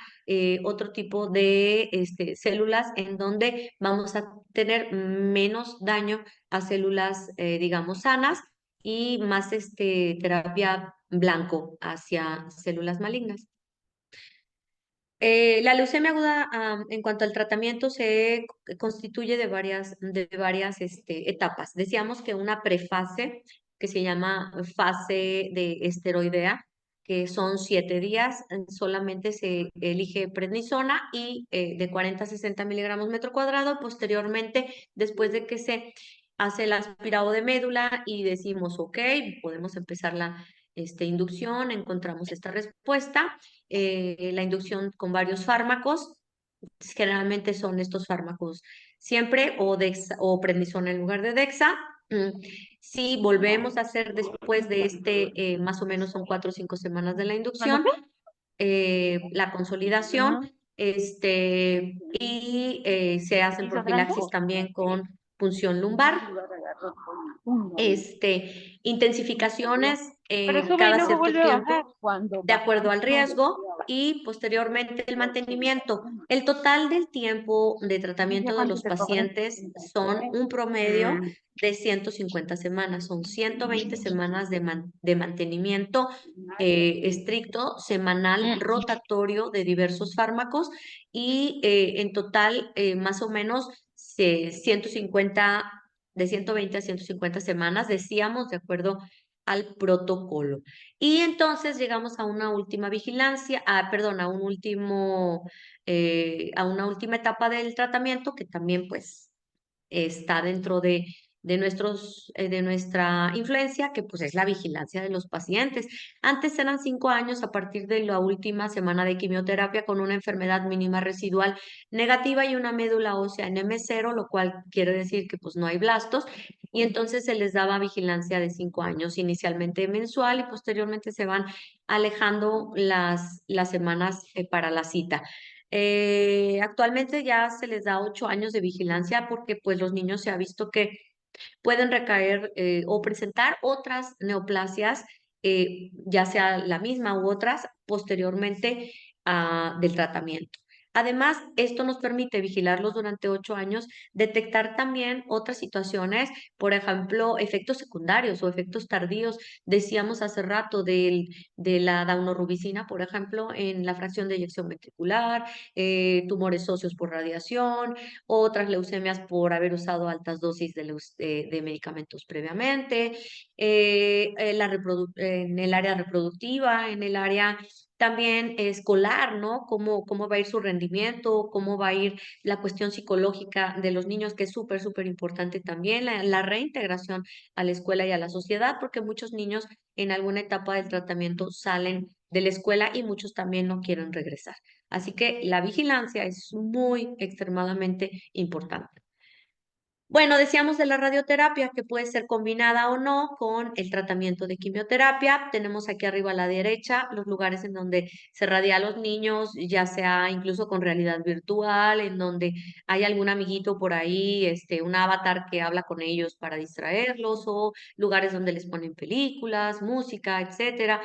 otro tipo de células en donde vamos a tener menos daño a células, digamos, sanas, y más terapia blanco hacia células malignas. La leucemia aguda, en cuanto al tratamiento, se constituye de varias etapas. Decíamos que una prefase, que se llama fase de esteroidea, que son 7 días, solamente se elige prednisona y de 40 a 60 miligramos metro cuadrado. Posteriormente, después de que se hace el aspirado de médula y decimos, ok, podemos empezar la inducción, encontramos esta respuesta, la inducción con varios fármacos, generalmente son estos fármacos siempre o Dexa o prednisona en lugar de Dexa. Si volvemos a hacer después de más o menos son 4 o 5 semanas de la inducción, la consolidación, y se hacen profilaxis también con punción lumbar, intensificaciones cada cierto tiempo de acuerdo al riesgo, y posteriormente el mantenimiento. El total del tiempo de tratamiento de los pacientes son un promedio de 150 semanas, son 120 semanas de mantenimiento estricto, semanal, rotatorio de diversos fármacos, y en total más o menos 150, de 120 a 150 semanas, decíamos, de acuerdo al protocolo. Y entonces llegamos a una última vigilancia, perdón, a una última etapa del tratamiento, que también pues está dentro de nuestra influencia, que pues es la vigilancia de los pacientes. Antes eran 5 años a partir de la última semana de quimioterapia con una enfermedad mínima residual negativa y una médula ósea en M0, lo cual quiere decir que pues no hay blastos, y entonces se les daba vigilancia de 5 años, inicialmente mensual, y posteriormente se van alejando las semanas para la cita. Actualmente ya se les da 8 años de vigilancia, porque pues los niños se ha visto que pueden recaer o presentar otras neoplasias, ya sea la misma u otras, posteriormente del tratamiento. Además, esto nos permite vigilarlos durante 8 años, detectar también otras situaciones, por ejemplo, efectos secundarios o efectos tardíos. Decíamos hace rato de la daunorubicina, por ejemplo, en la fracción de eyección ventricular, tumores óseos por radiación, otras leucemias por haber usado altas dosis de medicamentos previamente, en el área reproductiva, en el área también escolar, ¿no? ¿Cómo va a ir su rendimiento? ¿Cómo va a ir la cuestión psicológica de los niños? Que es súper, súper importante también, la reintegración a la escuela y a la sociedad, porque muchos niños en alguna etapa del tratamiento salen de la escuela y muchos también no quieren regresar. Así que la vigilancia es muy extremadamente importante. Bueno, decíamos de la radioterapia que puede ser combinada o no con el tratamiento de quimioterapia. Tenemos aquí arriba a la derecha los lugares en donde se radia a los niños, ya sea incluso con realidad virtual, en donde hay algún amiguito por ahí, un avatar que habla con ellos para distraerlos, o lugares donde les ponen películas, música, etcétera.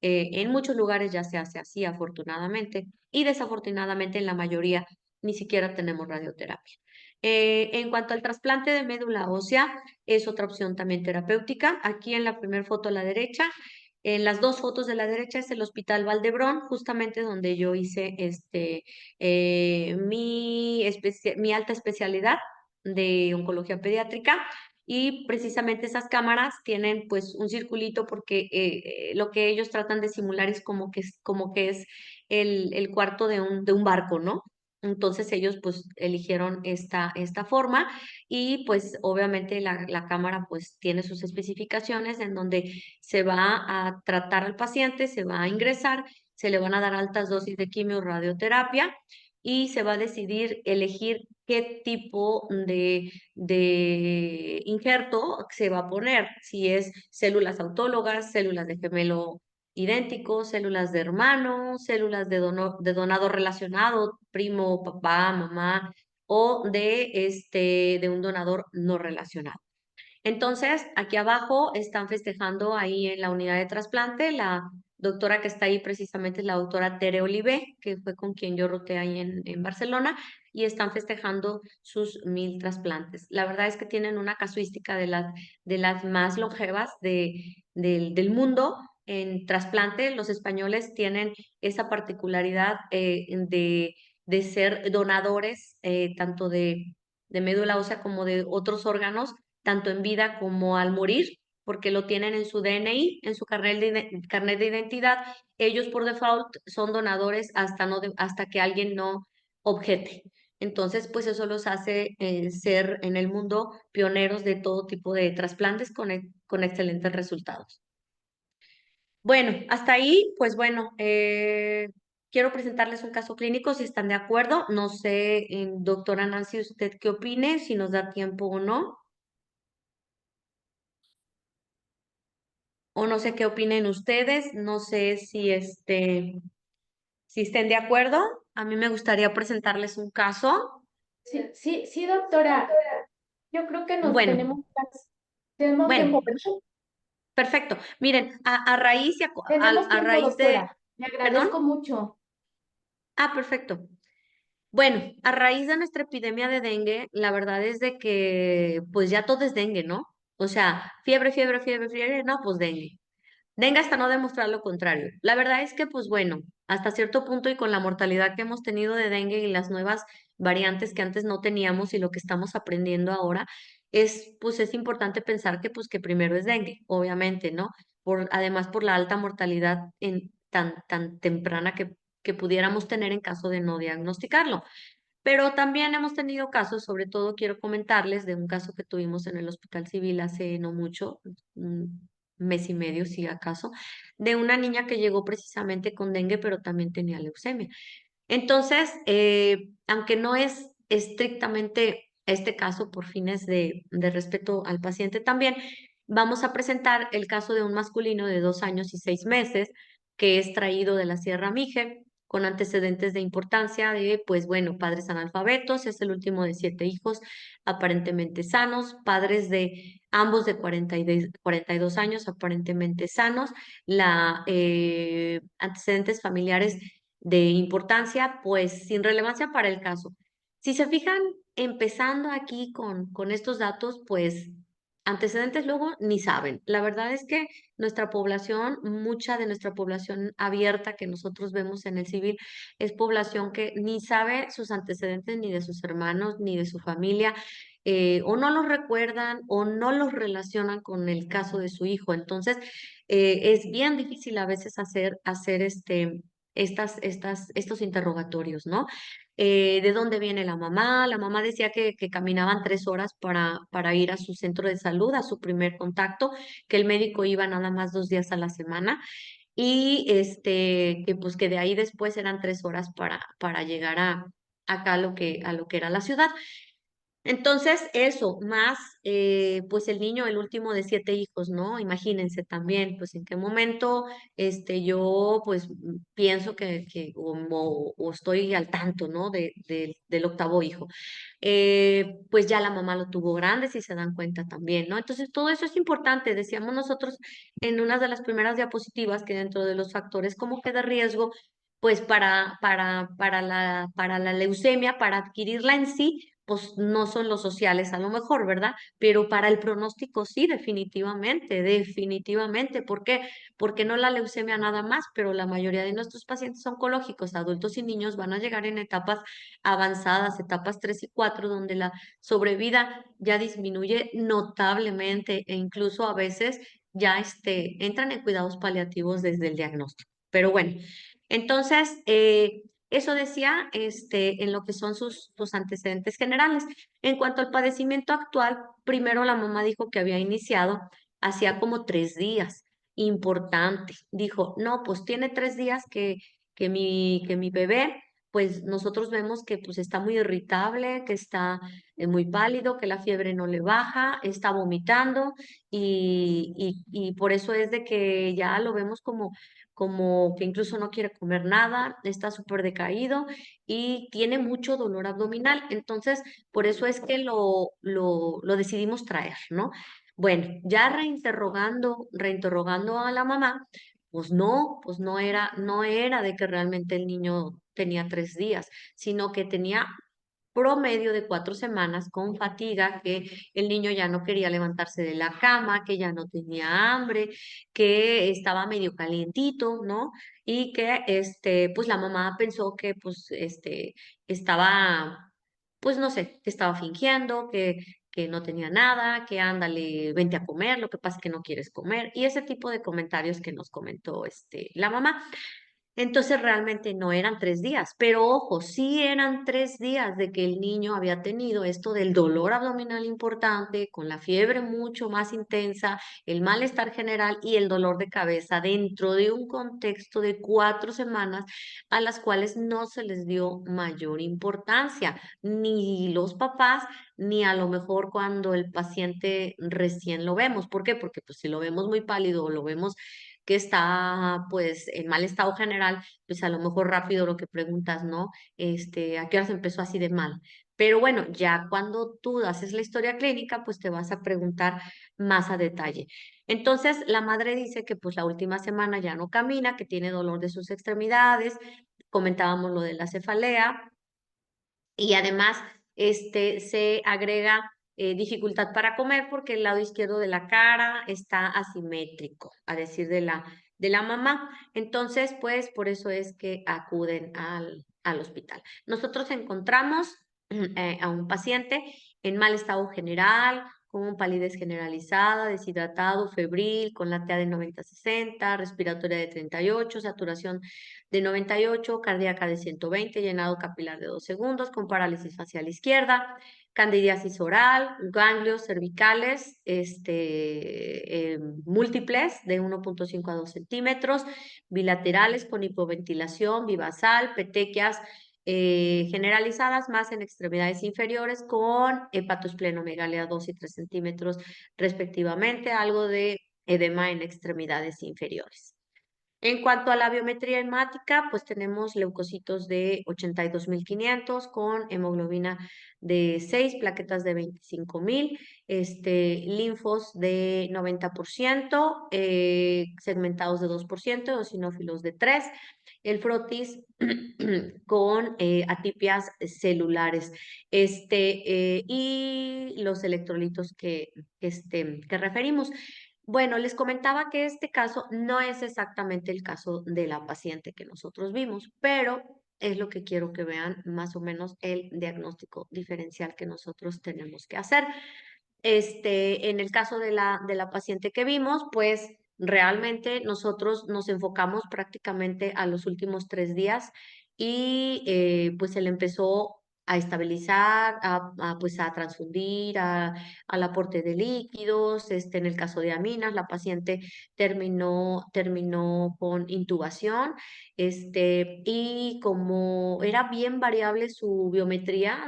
En muchos lugares ya se hace así, afortunadamente, y desafortunadamente en la mayoría ni siquiera tenemos radioterapia. En cuanto al trasplante de médula ósea, es otra opción también terapéutica. Aquí en la primera foto a la derecha, en las dos fotos de la derecha es el Hospital Valdebrón, justamente donde yo hice mi alta especialidad de oncología pediátrica. Y precisamente esas cámaras tienen pues un circulito porque lo que ellos tratan de simular es como que es el cuarto de un barco, ¿no? Entonces ellos pues eligieron esta forma y pues obviamente la cámara pues tiene sus especificaciones en donde se va a tratar al paciente, se va a ingresar, se le van a dar altas dosis de quimio radioterapia y se va a decidir elegir qué tipo de injerto se va a poner, si es células autólogas, células de gemelo idénticos, células de hermano, células de donado relacionado, primo, papá, mamá, o de un donador no relacionado. Entonces, aquí abajo están festejando ahí en la unidad de trasplante. La doctora que está ahí precisamente es la doctora Tere Olivé, que fue con quien yo roté ahí en Barcelona, y están festejando sus 1000 trasplantes. La verdad es que tienen una casuística de las más longevas del mundo. En trasplante, los españoles tienen esa particularidad de ser donadores tanto de médula ósea como de otros órganos tanto en vida como al morir, porque lo tienen en su DNI, en su carnet de identidad. Ellos por default son donadores hasta que alguien no objete. Entonces, pues eso los hace ser en el mundo pioneros de todo tipo de trasplantes con excelentes resultados. Bueno, hasta ahí, pues bueno, quiero presentarles un caso clínico si están de acuerdo. No sé, doctora Nancy, usted qué opine, si nos da tiempo o no. O no sé qué opinen ustedes, no sé si estén de acuerdo. A mí me gustaría presentarles un caso. Sí, sí, sí, doctora. Yo creo que nos Bueno, tenemos bueno, tiempo, ¿verdad? perfecto. Miren, a raíz, Tenemos a tiempo, raíz de, doctora. Le perdón. agradezco mucho. Perfecto. Bueno, a raíz de nuestra epidemia de dengue, la verdad es de que pues ya todo es dengue, ¿no? O sea, fiebre, fiebre, fiebre, fiebre, no, pues dengue. Dengue hasta no demostrar lo contrario. La verdad es que, pues bueno, hasta cierto punto y con la mortalidad que hemos tenido de dengue y las nuevas variantes que antes no teníamos y lo que estamos aprendiendo ahora, pues es importante pensar que, pues que primero es dengue, obviamente, ¿no? Además por la alta mortalidad tan temprana que pudiéramos tener en caso de no diagnosticarlo. Pero también hemos tenido casos, sobre todo quiero comentarles de un caso que tuvimos en el Hospital Civil hace no mucho, un mes y medio, si acaso, de una niña que llegó precisamente con dengue, pero también tenía leucemia. Entonces, aunque no es estrictamente este caso por fines de respeto al paciente también, vamos a presentar el caso de un masculino de 2 años y 6 meses que es traído de la Sierra Mije con antecedentes de importancia de, pues bueno, padres analfabetos, es el último de 7 hijos aparentemente sanos, padres de ambos de 42 años aparentemente sanos, antecedentes familiares de importancia, pues sin relevancia para el caso. Si se fijan, empezando aquí con estos datos, pues antecedentes luego ni saben. La verdad es que nuestra población, mucha de nuestra población abierta que nosotros vemos en el civil, es población que ni sabe sus antecedentes ni de sus hermanos ni de su familia. O no los recuerdan o no los relacionan con el caso de su hijo. Entonces, es bien difícil a veces hacer estos interrogatorios, ¿no? ¿De dónde viene la mamá? La mamá decía que caminaban 3 horas para ir a su centro de salud, a su primer contacto, que el médico iba nada más 2 días a la semana y que pues que de ahí después eran 3 horas para llegar acá a lo que era la ciudad. Entonces, eso, más pues el niño, el último de 7 hijos, ¿no? Imagínense también, pues en qué momento yo pues pienso que o estoy al tanto, ¿no? Del octavo hijo. Pues ya la mamá lo tuvo grande, si se dan cuenta también, ¿no? Entonces, todo eso es importante. Decíamos nosotros en una de las primeras diapositivas que dentro de los factores como que de riesgo, pues para la leucemia, para adquirirla en sí, pues no son los sociales a lo mejor, ¿verdad? Pero para el pronóstico sí, definitivamente, definitivamente. ¿Por qué? Porque no la leucemia nada más, pero la mayoría de nuestros pacientes oncológicos, adultos y niños, van a llegar en etapas avanzadas, etapas 3 y 4, donde la sobrevida ya disminuye notablemente e incluso a veces ya entran en cuidados paliativos desde el diagnóstico. Pero bueno, entonces, eso decía en lo que son sus antecedentes generales. En cuanto al padecimiento actual, primero la mamá dijo que había iniciado hacía como 3 días. Importante. Dijo, no, pues tiene 3 días que mi bebé, pues nosotros vemos que pues está muy irritable, que está muy pálido, que la fiebre no le baja, está vomitando y por eso es de que ya lo vemos como que incluso no quiere comer nada, está súper decaído y tiene mucho dolor abdominal. Entonces, por eso es que lo decidimos traer, ¿no? Bueno, ya reinterrogando a la mamá, pues no era de que realmente el niño tenía 3 días, sino que tenía promedio de 4 semanas con fatiga, que el niño ya no quería levantarse de la cama, que ya no tenía hambre, que estaba medio calientito, ¿no? Y que pues la mamá pensó que pues estaba, pues no sé, que estaba fingiendo, que no tenía nada, que ándale, vente a comer, lo que pasa es que no quieres comer, y ese tipo de comentarios que nos comentó la mamá. Entonces realmente no eran 3 días, pero ojo, sí eran 3 días de que el niño había tenido esto del dolor abdominal importante, con la fiebre mucho más intensa, el malestar general y el dolor de cabeza dentro de un contexto de 4 semanas a las cuales no se les dio mayor importancia, ni los papás, ni a lo mejor cuando el paciente recién lo vemos. ¿Por qué? Porque pues si lo vemos muy pálido o lo vemos que está pues en mal estado general, pues a lo mejor rápido lo que preguntas, ¿no? ¿A qué hora se empezó así de mal? Pero bueno, ya cuando tú haces la historia clínica, pues te vas a preguntar más a detalle. Entonces, la madre dice que pues la última semana ya no camina, que tiene dolor de sus extremidades, comentábamos lo de la cefalea, y además se agrega dificultad para comer porque el lado izquierdo de la cara está asimétrico, a decir de la mamá. Entonces, pues por eso es que acuden al hospital. Nosotros encontramos a un paciente en mal estado general, con palidez generalizada, deshidratado, febril, con la TA de 90-60, respiratoria de 38, saturación de 98, cardíaca de 120, llenado capilar de 2 segundos, con parálisis facial izquierda, candidiasis oral, ganglios cervicales múltiples de 1,5 a 2 centímetros, bilaterales con hipoventilación, bivasal, petequias generalizadas más en extremidades inferiores con hepatosplenomegalia 2 y 3 centímetros respectivamente, algo de edema en extremidades inferiores. En cuanto a la biometría hemática, pues tenemos leucocitos de 82.500 con hemoglobina de 6, plaquetas de 25.000, linfos de 90%, segmentados de 2%, eosinófilos de 3, el frotis con atipias celulares, y los electrolitos que referimos. Bueno, les comentaba que este caso no es exactamente el caso de la paciente que nosotros vimos, pero es lo que quiero que vean más o menos el diagnóstico diferencial que nosotros tenemos que hacer. En el caso de la paciente que vimos, pues realmente nosotros nos enfocamos prácticamente a los últimos 3 días y pues él empezó a estabilizar, pues a transfundir, al aporte de líquidos, en el caso de aminas, la paciente terminó con intubación, y como era bien variable su biometría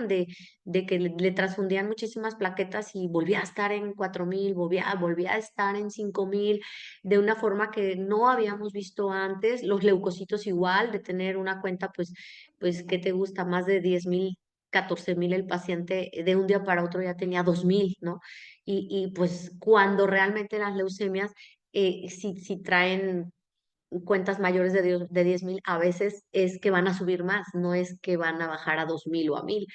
de que le transfundían muchísimas plaquetas y volvía a estar en 4,000, volvía a estar en 5,000, de una forma que no habíamos visto antes. Los leucocitos igual, de tener una cuenta, pues ¿qué te gusta? Más de 10,000, 14,000, el paciente de un día para otro ya tenía 2,000, ¿no? Y pues cuando realmente las leucemias, si traen cuentas mayores de 10,000, a veces es que van a subir más, no es que van a bajar a 2,000 o a 1,000,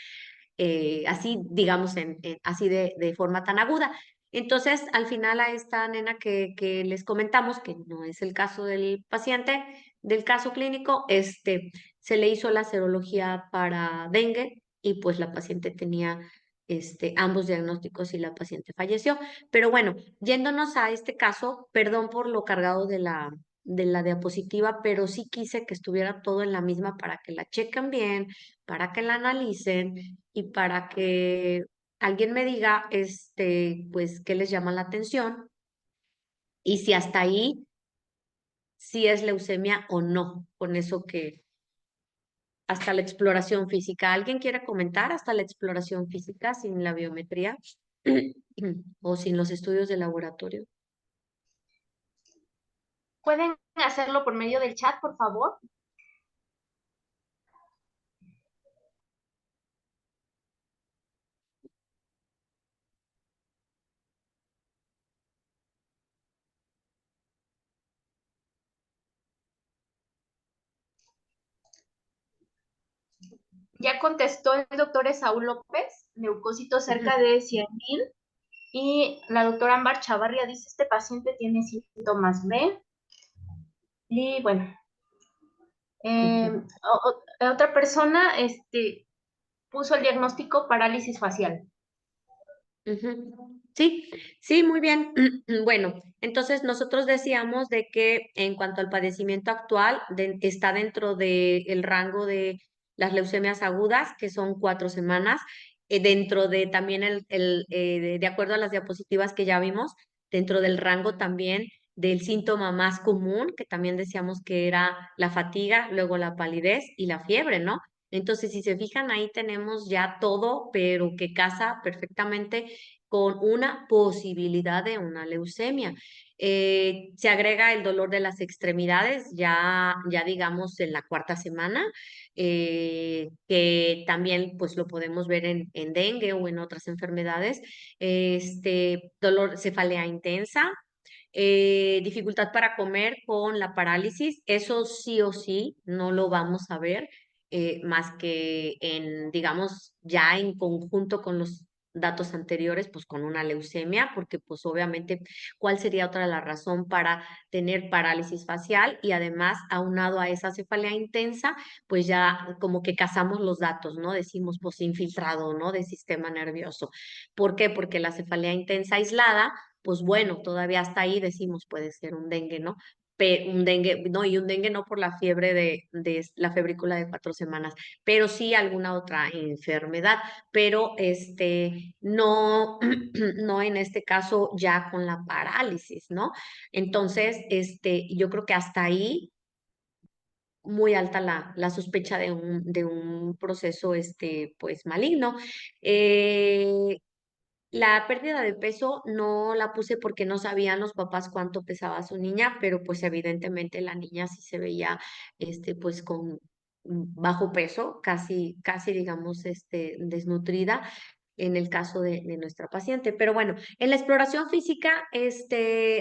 así digamos, así de forma tan aguda. Entonces, al final a esta nena que les comentamos, que no es el caso del paciente, del caso clínico, se le hizo la serología para dengue y pues la paciente tenía ambos diagnósticos y la paciente falleció. Pero bueno, yéndonos a este caso, perdón por lo cargado de la diapositiva, pero sí quise que estuviera todo en la misma para que la chequen bien, para que la analicen y para que alguien me diga, pues, qué les llama la atención y si hasta ahí, si es leucemia o no, con eso que hasta la exploración física. ¿Alguien quiere comentar hasta la exploración física sin la biometría o sin los estudios de laboratorio? ¿Pueden hacerlo por medio del chat, por favor? Ya contestó el doctor Esaú López, leucocitos cerca Ujú, de 100,000. Y la doctora Ámbar Chavarria dice, este paciente tiene síntomas B. Y bueno, ujú. otra persona puso el diagnóstico parálisis facial. Ujú. Sí, sí, muy bien. Bueno, entonces nosotros decíamos de que en cuanto al padecimiento actual, está dentro del rango de las leucemias agudas, que son 4 semanas, dentro de también de acuerdo a las diapositivas que ya vimos, dentro del rango también del síntoma más común, que también decíamos que era la fatiga, luego la palidez y la fiebre, ¿no? Entonces, si se fijan, ahí tenemos ya todo, pero que casa perfectamente con una posibilidad de una leucemia. Se agrega el dolor de las extremidades, ya digamos en la 4ª semana, que también pues lo podemos ver en dengue o en otras enfermedades. Dolor, cefalea intensa, dificultad para comer con la parálisis, eso sí o sí no lo vamos a ver, más que digamos, ya en conjunto con los datos anteriores, pues con una leucemia, porque pues obviamente, ¿cuál sería otra la razón para tener parálisis facial? Y además, aunado a esa cefalea intensa, pues ya como que casamos los datos, ¿no? Decimos, pues infiltrado, ¿no? De sistema nervioso. ¿Por qué? Porque la cefalea intensa aislada, pues bueno, todavía hasta ahí decimos puede ser un dengue, ¿no? Un dengue, no, y un dengue no por la fiebre de la febrícula de 4 semanas, pero sí alguna otra enfermedad, pero no, no en este caso ya con la parálisis, ¿no? Entonces, yo creo que hasta ahí muy alta la sospecha de un proceso, pues maligno. La pérdida de peso no la puse porque no sabían los papás cuánto pesaba su niña, pero pues evidentemente la niña sí se veía, pues con bajo peso, casi, casi digamos, desnutrida en el caso de nuestra paciente. Pero bueno, en la exploración física,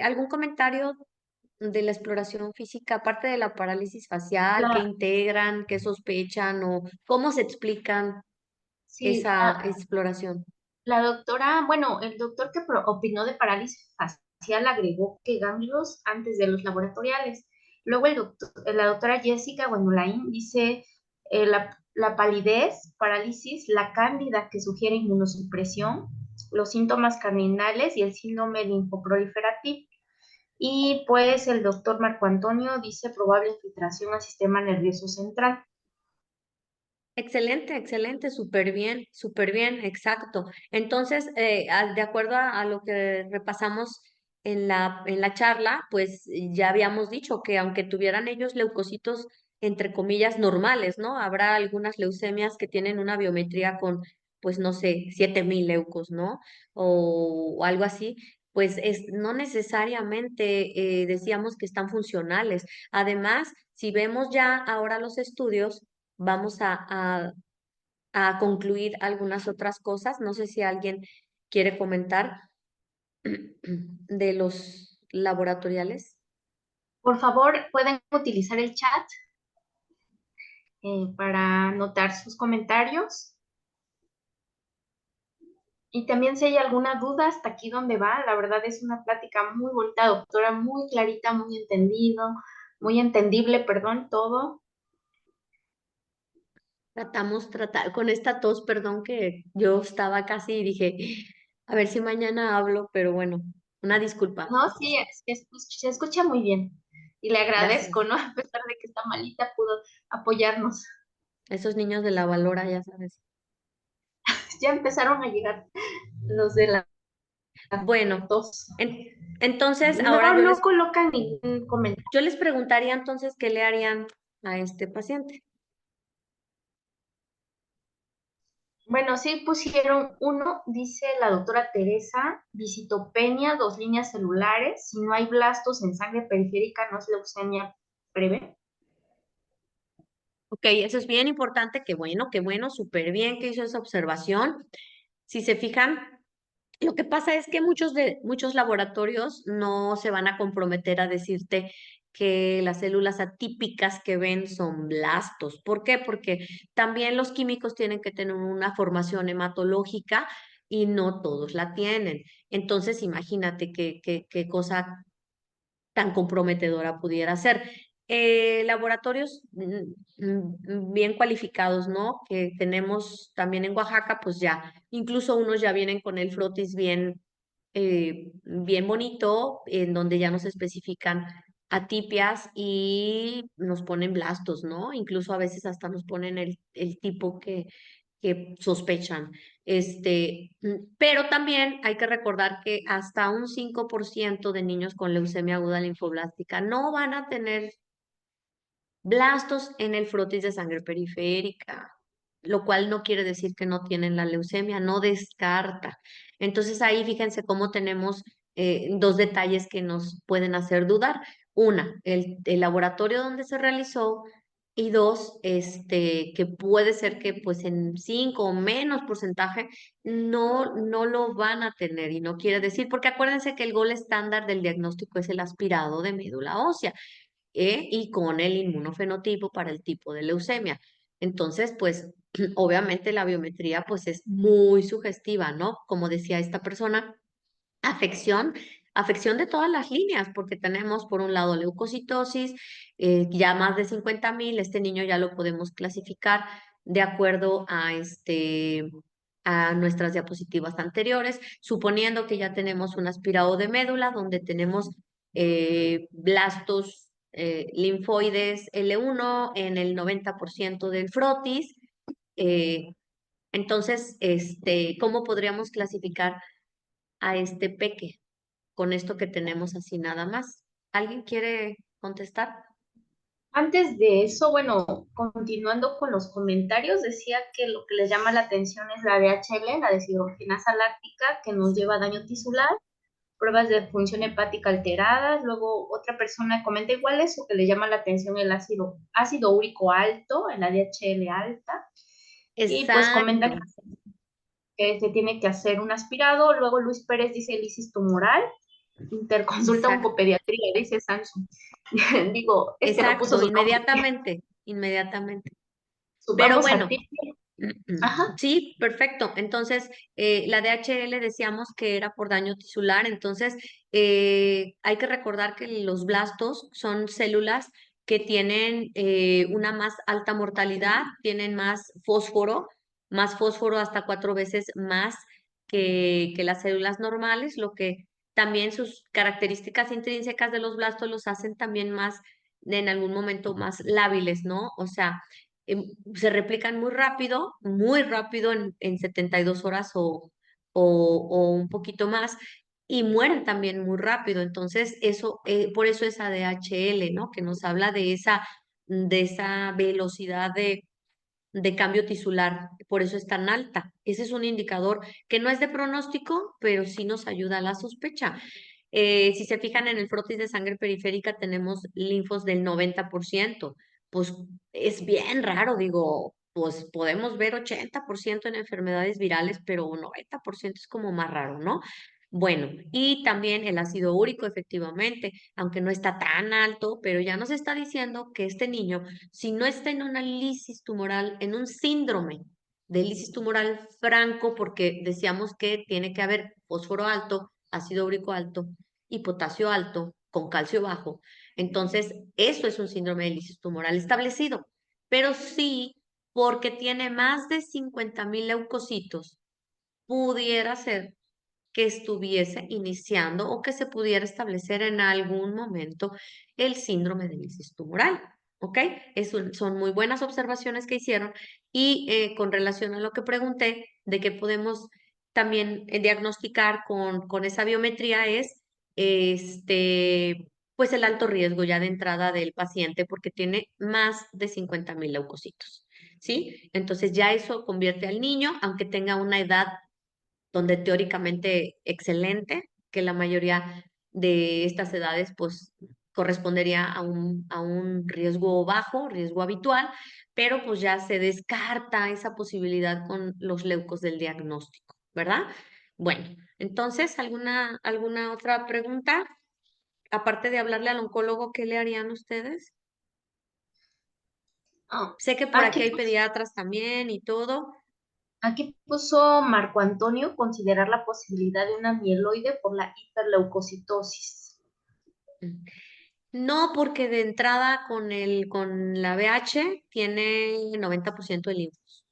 ¿algún comentario de la exploración física, aparte de la parálisis facial, qué La, integran, qué sospechan o cómo se explican sí, esa exploración? la doctora, bueno, el doctor que opinó de parálisis facial agregó que ganglios antes de los laboratoriales. Luego la doctora Jessica Guanulain dice la palidez, parálisis, la cándida que sugiere inmunosupresión, los síntomas cardinales y el síndrome linfoproliferativo. Y pues el doctor Marco Antonio dice probable infiltración al sistema nervioso central. Excelente, excelente, súper bien, exacto. Entonces, de acuerdo a lo que repasamos en la charla, pues ya habíamos dicho que aunque tuvieran ellos leucocitos, entre comillas, normales, ¿no? Habrá algunas leucemias que tienen una biometría con pues no sé, 7,000 leucos, ¿no? O algo así, pues no necesariamente decíamos que están funcionales. Además, si vemos ya ahora los estudios, vamos a concluir algunas otras cosas. No sé si alguien quiere comentar de los laboratoriales. Por favor, pueden utilizar el chat para anotar sus comentarios. Y también si hay alguna duda hasta aquí donde va, la verdad es una plática muy bonita, doctora, muy clarita, muy entendible, perdón, todo. Tratar con esta tos, perdón, que yo estaba casi y dije, a ver si mañana hablo, pero bueno, una disculpa. No, sí, se escucha muy bien. Y le agradezco, Gracias. ¿no? A pesar de que está malita, pudo apoyarnos. Esos niños de la Valora, ya sabes. Ya empezaron a llegar los de la Bueno, tos. entonces ahora No, no colocan ningún comentario. yo les preguntaría entonces qué le harían a este paciente. Bueno, sí pusieron uno, dice la doctora Teresa, visitopenia, 2 líneas celulares, si no hay blastos en sangre periférica, no es leucemia breve. Ok, eso es bien importante, qué bueno, súper bien que hizo esa observación. Si se fijan, lo que pasa es que muchos laboratorios no se van a comprometer a decirte que las células atípicas que ven son blastos. ¿Por qué? Porque también los químicos tienen que tener una formación hematológica y no todos la tienen. Entonces, imagínate qué cosa tan comprometedora pudiera ser. Laboratorios bien cualificados, ¿no? Que tenemos también en Oaxaca, pues ya, incluso unos ya vienen con el frotis bien bonito, en donde ya nos especifican atipias y nos ponen blastos, ¿no? Incluso a veces hasta nos ponen el tipo que sospechan. Pero también hay que recordar que hasta un 5% de niños con leucemia aguda linfoblástica no van a tener blastos en el frotis de sangre periférica, lo cual no quiere decir que no tienen la leucemia, no descarta. Entonces ahí fíjense cómo tenemos dos detalles que nos pueden hacer dudar. Una, el laboratorio donde se realizó y dos, que puede ser que pues en 5 o menos porcentaje no lo van a tener y no quiere decir, porque acuérdense que el gol estándar del diagnóstico es el aspirado de médula ósea y con el inmunofenotipo para el tipo de leucemia. Entonces, pues obviamente la biometría pues es muy sugestiva, ¿no? Como decía esta persona, afección, afección de todas las líneas, porque tenemos por un lado leucocitosis, ya más de 50,000, este niño ya lo podemos clasificar de acuerdo a nuestras diapositivas anteriores, suponiendo que ya tenemos un aspirado de médula donde tenemos blastos linfoides L1 en el 90% del frotis. Entonces, ¿cómo podríamos clasificar a este peque con esto que tenemos así nada más? ¿Alguien quiere contestar? Antes de eso, bueno, continuando con los comentarios, decía que lo que les llama la atención es la DHL, la deshidrogenasa láctica, que nos lleva a daño tisular, pruebas de función hepática alteradas. Luego otra persona comenta igual eso, que le llama la atención el ácido úrico alto, la DHL alta. Y pues comentan Exacto, que se tiene que hacer un aspirado. Luego Luis Pérez dice lisis tumoral, interconsulta exacto, oncopediatría, dice Samsung. Digo, es que no puso exacto, su nombre. inmediatamente, inmediatamente. Pero Vamos a bueno, ti. Ajá. sí, perfecto. Entonces, la DHL decíamos que era por daño tisular, entonces hay que recordar que los blastos son células que tienen una más alta mortalidad, tienen más fósforo hasta 4 veces más que las células normales, lo que también sus características intrínsecas de los blastos los hacen también más, en algún momento, más lábiles, ¿no? O sea, se replican muy rápido en 72 horas o un poquito más, y mueren también muy rápido. Entonces, por eso es ADHL, ¿no? Que nos habla de esa velocidad de cambio tisular, por eso es tan alta. Ese es un indicador que no es de pronóstico, pero sí nos ayuda a la sospecha. Si se fijan en el frotis de sangre periférica, tenemos linfos del 90%. Pues es bien raro, digo, pues podemos ver 80% en enfermedades virales, pero 90% es como más raro, ¿no? Bueno, y también el ácido úrico, efectivamente, aunque no está tan alto, pero ya nos está diciendo que este niño, si no está en una lisis tumoral, en un síndrome de lisis tumoral franco, porque decíamos que tiene que haber fósforo alto, ácido úrico alto y potasio alto con calcio bajo. Entonces, eso es un síndrome de lisis tumoral establecido, pero sí, porque tiene más de 50,000 leucocitos, pudiera ser que estuviese iniciando o que se pudiera establecer en algún momento el síndrome de lisis tumoral. ¿Ok? Son muy buenas observaciones que hicieron y con relación a lo que pregunté de que podemos también diagnosticar con esa biometría es pues el alto riesgo ya de entrada del paciente porque tiene más de 50,000 leucocitos. ¿Sí? Entonces ya eso convierte al niño, aunque tenga una edad donde teóricamente excelente, que la mayoría de estas edades pues correspondería a un riesgo bajo, riesgo habitual, pero pues ya se descarta esa posibilidad con los leucos del diagnóstico, ¿verdad? Bueno, entonces, ¿alguna otra pregunta? Aparte de hablarle al oncólogo, ¿qué le harían ustedes? Ah, Sé que por aquí aquí, hay pediatras también y todo. aquí puso Marco Antonio considerar la posibilidad de una mieloide por la hiperleucocitosis. No, porque de entrada con la BH tiene 90% de linfos.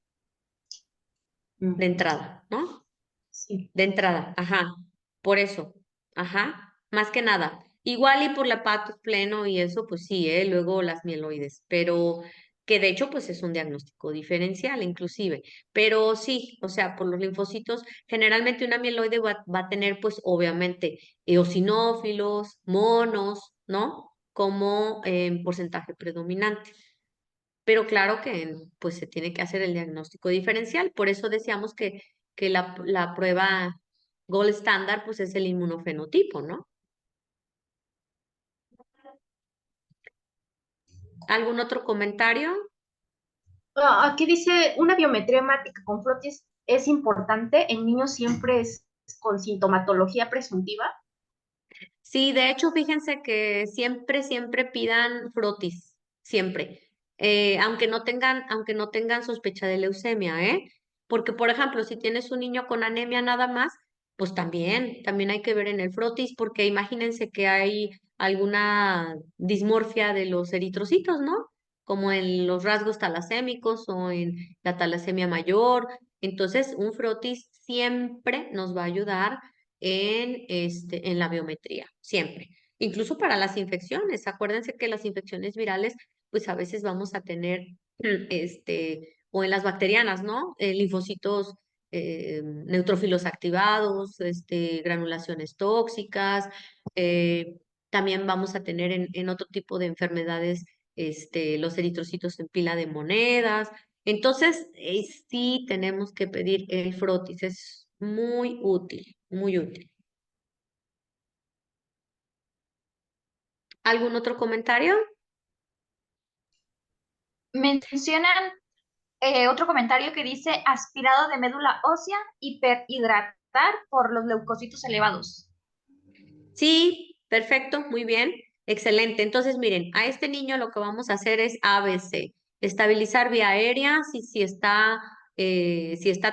De Mm, entrada, ¿no? sí. De entrada, ajá. Por eso, ajá. Más que nada. Igual y por la patos pleno y eso, pues sí, luego las mieloides. Pero que de hecho, pues es un diagnóstico diferencial, inclusive. Pero sí, o sea, por los linfocitos, generalmente una mieloide va a tener, pues obviamente, eosinófilos, monos, ¿no? Como porcentaje predominante. Pero claro que pues se tiene que hacer el diagnóstico diferencial. Por eso decíamos que la prueba gold estándar pues es el inmunofenotipo, ¿no? ¿Algún otro comentario? Aquí dice, una biometría hemática con frotis es importante, en niños siempre es con sintomatología presuntiva. Sí, de hecho, fíjense que siempre pidan frotis, siempre. Aunque no tengan sospecha de leucemia, ¿eh? Porque, por ejemplo, si tienes un niño con anemia nada más, pues también hay que ver en el frotis, porque imagínense que hay alguna dismorfia de los eritrocitos, ¿no? Como en los rasgos talasémicos o en la talasemia mayor. Entonces, un frotis siempre nos va a ayudar en la biometría, siempre. Incluso para las infecciones. Acuérdense que las infecciones virales, pues a veces vamos a tener, o en las bacterianas, ¿no? Linfocitos neutrófilos activados, granulaciones tóxicas. También vamos a tener en otro tipo de enfermedades, los eritrocitos en pila de monedas. Entonces, sí tenemos que pedir el frotis, es muy útil, muy útil. ¿Algún otro comentario? Mencionan otro comentario que dice aspirado de médula ósea, hiperhidratar por los leucocitos elevados. Sí, perfecto, muy bien, excelente. Entonces, miren, a este niño lo que vamos a hacer es ABC, estabilizar vía aérea, si está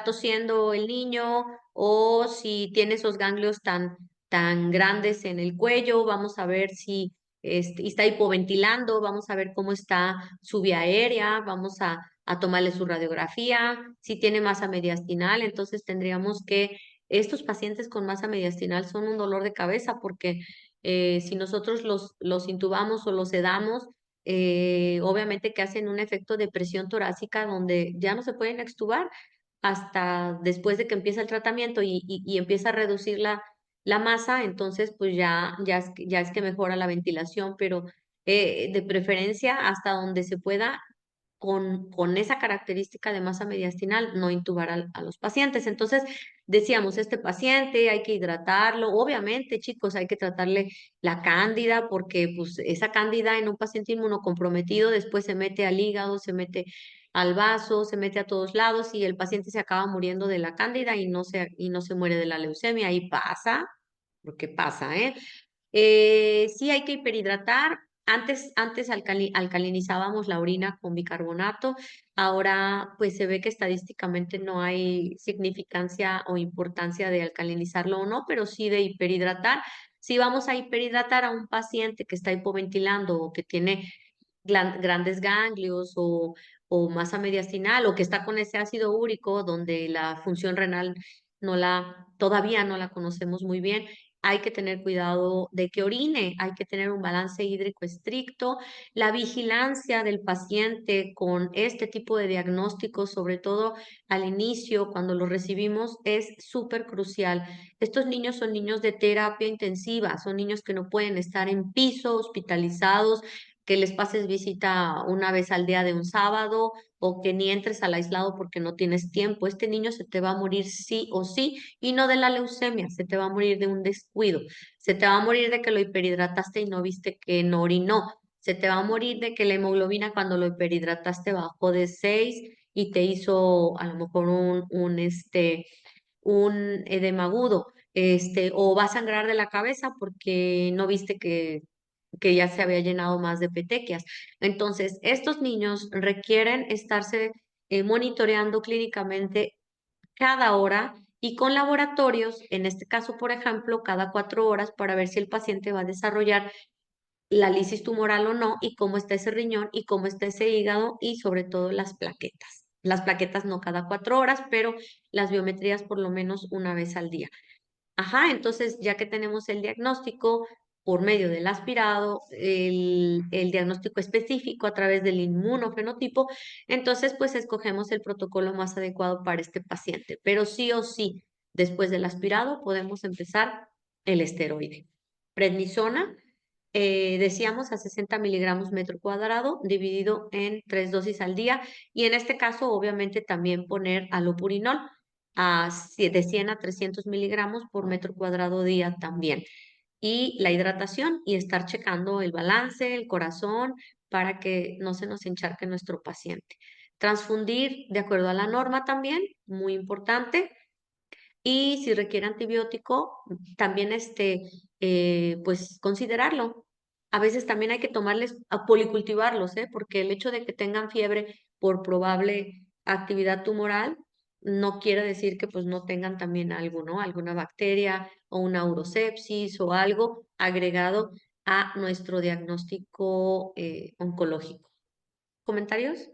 tosiendo el niño o si tiene esos ganglios tan grandes en el cuello, vamos a ver si está hipoventilando, vamos a ver cómo está su vía aérea, a tomarle su radiografía, si tiene masa mediastinal, entonces tendríamos que estos pacientes con masa mediastinal son un dolor de cabeza porque si nosotros los intubamos o los sedamos, obviamente que hacen un efecto de presión torácica donde ya no se pueden extubar hasta después de que empieza el tratamiento y empieza a reducir la masa, entonces pues ya es que mejora la ventilación, pero de preferencia hasta donde se pueda con esa característica de masa mediastinal, no intubar a los pacientes. Entonces, decíamos, este paciente hay que hidratarlo. Obviamente, chicos, hay que tratarle la cándida porque pues, esa cándida en un paciente inmunocomprometido después se mete al hígado, se mete al vaso, se mete a todos lados y el paciente se acaba muriendo de la cándida y no se muere de la leucemia. Ahí pasa, porque pasa, ¿eh? Sí hay que hiperhidratar. Antes alcalinizábamos la orina con bicarbonato, ahora pues se ve que estadísticamente no hay significancia o importancia de alcalinizarlo o no, pero sí de hiperhidratar. Si vamos a hiperhidratar a un paciente que está hipoventilando o que tiene grandes ganglios o masa mediastinal o que está con ese ácido úrico donde la función renal todavía no la conocemos muy bien, hay que tener cuidado de que orine, hay que tener un balance hídrico estricto, la vigilancia del paciente con este tipo de diagnósticos, sobre todo al inicio, cuando lo recibimos, es súper crucial. Estos niños son niños de terapia intensiva, son niños que no pueden estar en piso, hospitalizados, que les pases visita una vez al día de un sábado o que ni entres al aislado porque no tienes tiempo. Este niño se te va a morir sí o sí y no de la leucemia, se te va a morir de un descuido, se te va a morir de que lo hiperhidrataste y no viste que no orinó, se te va a morir de que la hemoglobina cuando lo hiperhidrataste bajó de 6 y te hizo a lo mejor un edema agudo, o va a sangrar de la cabeza porque no viste que ya se había llenado más de petequias. Entonces, estos niños requieren estarse monitoreando clínicamente cada hora y con laboratorios, en este caso, por ejemplo, cada 4 horas para ver si el paciente va a desarrollar la lisis tumoral o no y cómo está ese riñón y cómo está ese hígado y sobre todo las plaquetas. Las plaquetas no cada 4 horas, pero las biometrías por lo menos una vez al día. Ajá, entonces ya que tenemos el diagnóstico por medio del aspirado, el diagnóstico específico a través del inmunofenotipo, entonces pues escogemos el protocolo más adecuado para este paciente. Pero sí o sí, después del aspirado podemos empezar el esteroide. Prednisona, decíamos a 60 miligramos metro cuadrado, dividido en 3 dosis al día. Y en este caso, obviamente, también poner alopurinol de 100 a 300 miligramos por metro cuadrado día también. Y la hidratación y estar checando el balance, el corazón, para que no se nos encharque nuestro paciente. Transfundir de acuerdo a la norma también, muy importante. Y si requiere antibiótico, también pues considerarlo. A veces también hay que tomarles a policultivarlos, ¿eh? Porque el hecho de que tengan fiebre por probable actividad tumoral no quiere decir que pues no tengan también algo, ¿no? Alguna bacteria o una urosepsis o algo agregado a nuestro diagnóstico oncológico. ¿Comentarios?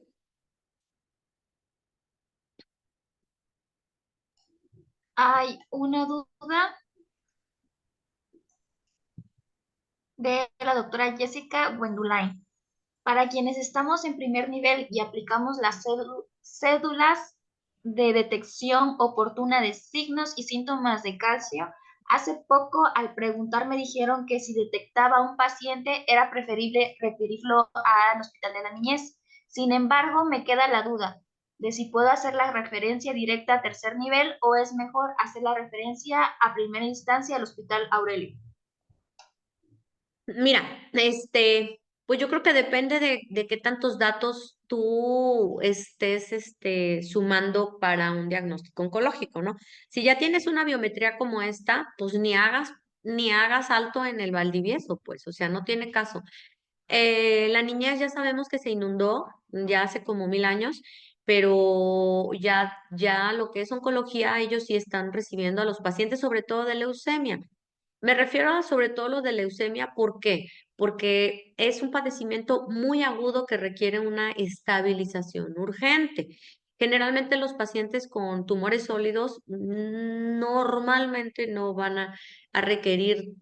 Hay una duda de la doctora Jessica Wendulain. Para quienes estamos en primer nivel y aplicamos las cédulas de detección oportuna de signos y síntomas de calcio, hace poco al preguntar me dijeron que si detectaba a un paciente era preferible referirlo al hospital de la niñez. Sin embargo, me queda la duda de si puedo hacer la referencia directa a tercer nivel o es mejor hacer la referencia a primera instancia al hospital Aurelio. Mira, pues yo creo que depende de qué tantos datos tú estés sumando para un diagnóstico oncológico, ¿no? Si ya tienes una biometría como esta, pues ni hagas alto en el Valdivieso, pues, o sea, no tiene caso. La niñez ya sabemos que se inundó ya hace como 1000 años, pero ya lo que es oncología, ellos sí están recibiendo a los pacientes, sobre todo de leucemia. Me refiero a sobre todo lo de leucemia, ¿por qué? Porque es un padecimiento muy agudo que requiere una estabilización urgente. Generalmente los pacientes con tumores sólidos normalmente no van a requerir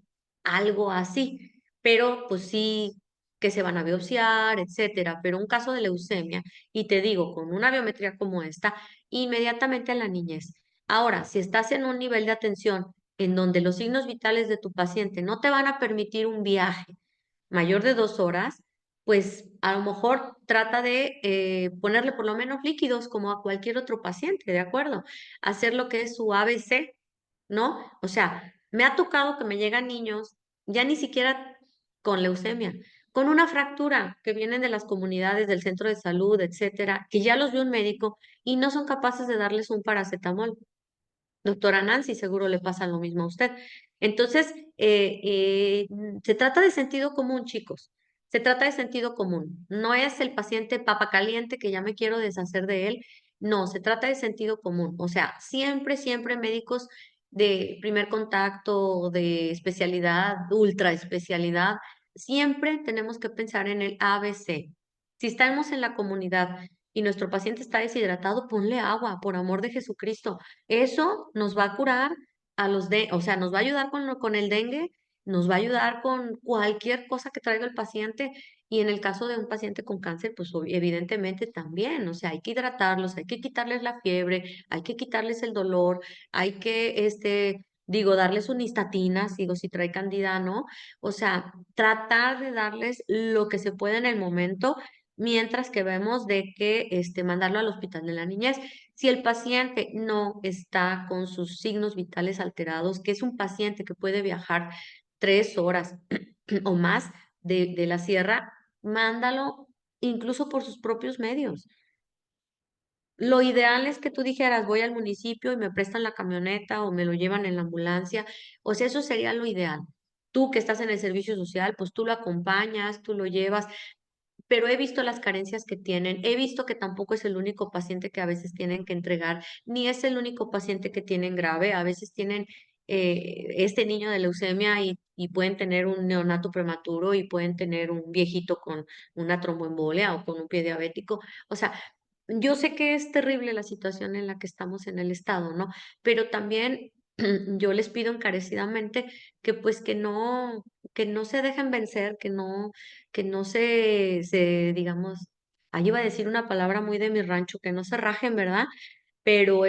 algo así, pero pues sí que se van a biopsiar, etcétera. Pero un caso de leucemia, y te digo, con una biometría como esta, inmediatamente a la niñez. Ahora, si estás en un nivel de atención en donde los signos vitales de tu paciente no te van a permitir un viaje mayor de 2 horas, pues a lo mejor trata de ponerle por lo menos líquidos como a cualquier otro paciente, ¿de acuerdo? Hacer lo que es su ABC, ¿no? O sea, me ha tocado que me llegan niños, ya ni siquiera con leucemia, con una fractura que vienen de las comunidades, del centro de salud, etcétera, que ya los vio un médico y no son capaces de darles un paracetamol. Doctora Nancy, seguro le pasa lo mismo a usted. Entonces, se trata de sentido común, chicos. Se trata de sentido común. No es el paciente papa caliente que ya me quiero deshacer de él. No, se trata de sentido común. O sea, siempre, siempre médicos de primer contacto, de especialidad, ultra especialidad, siempre tenemos que pensar en el ABC. Si estamos en la comunidad y nuestro paciente está deshidratado, ponle agua, por amor de Jesucristo. Eso nos va a curar a o sea, nos va a ayudar con el dengue, nos va a ayudar con cualquier cosa que traiga el paciente. Y en el caso de un paciente con cáncer, pues evidentemente también, o sea, hay que hidratarlos, hay que quitarles la fiebre, hay que quitarles el dolor, hay que, digo, darles una histatina, digo, si trae candida, ¿no? O sea, tratar de darles lo que se puede en el momento, mientras que vemos de que, mandarlo al hospital de la niñez. Si el paciente no está con sus signos vitales alterados, que es un paciente que puede viajar 3 horas o más de la sierra, mándalo incluso por sus propios medios. Lo ideal es que tú dijeras, voy al municipio y me prestan la camioneta o me lo llevan en la ambulancia. O sea, eso sería lo ideal. Tú que estás en el servicio social, pues tú lo acompañas, tú lo llevas, pero he visto las carencias que tienen, he visto que tampoco es el único paciente que a veces tienen que entregar, ni es el único paciente que tienen grave, a veces tienen este niño de leucemia y pueden tener un neonato prematuro y pueden tener un viejito con una tromboembolia o con un pie diabético. O sea, yo sé que es terrible la situación en la que estamos en el estado, ¿no? Pero también yo les pido encarecidamente que pues que no se dejen vencer, que no digamos, ahí iba a decir una palabra muy de mi rancho, que no se rajen, ¿verdad? Pero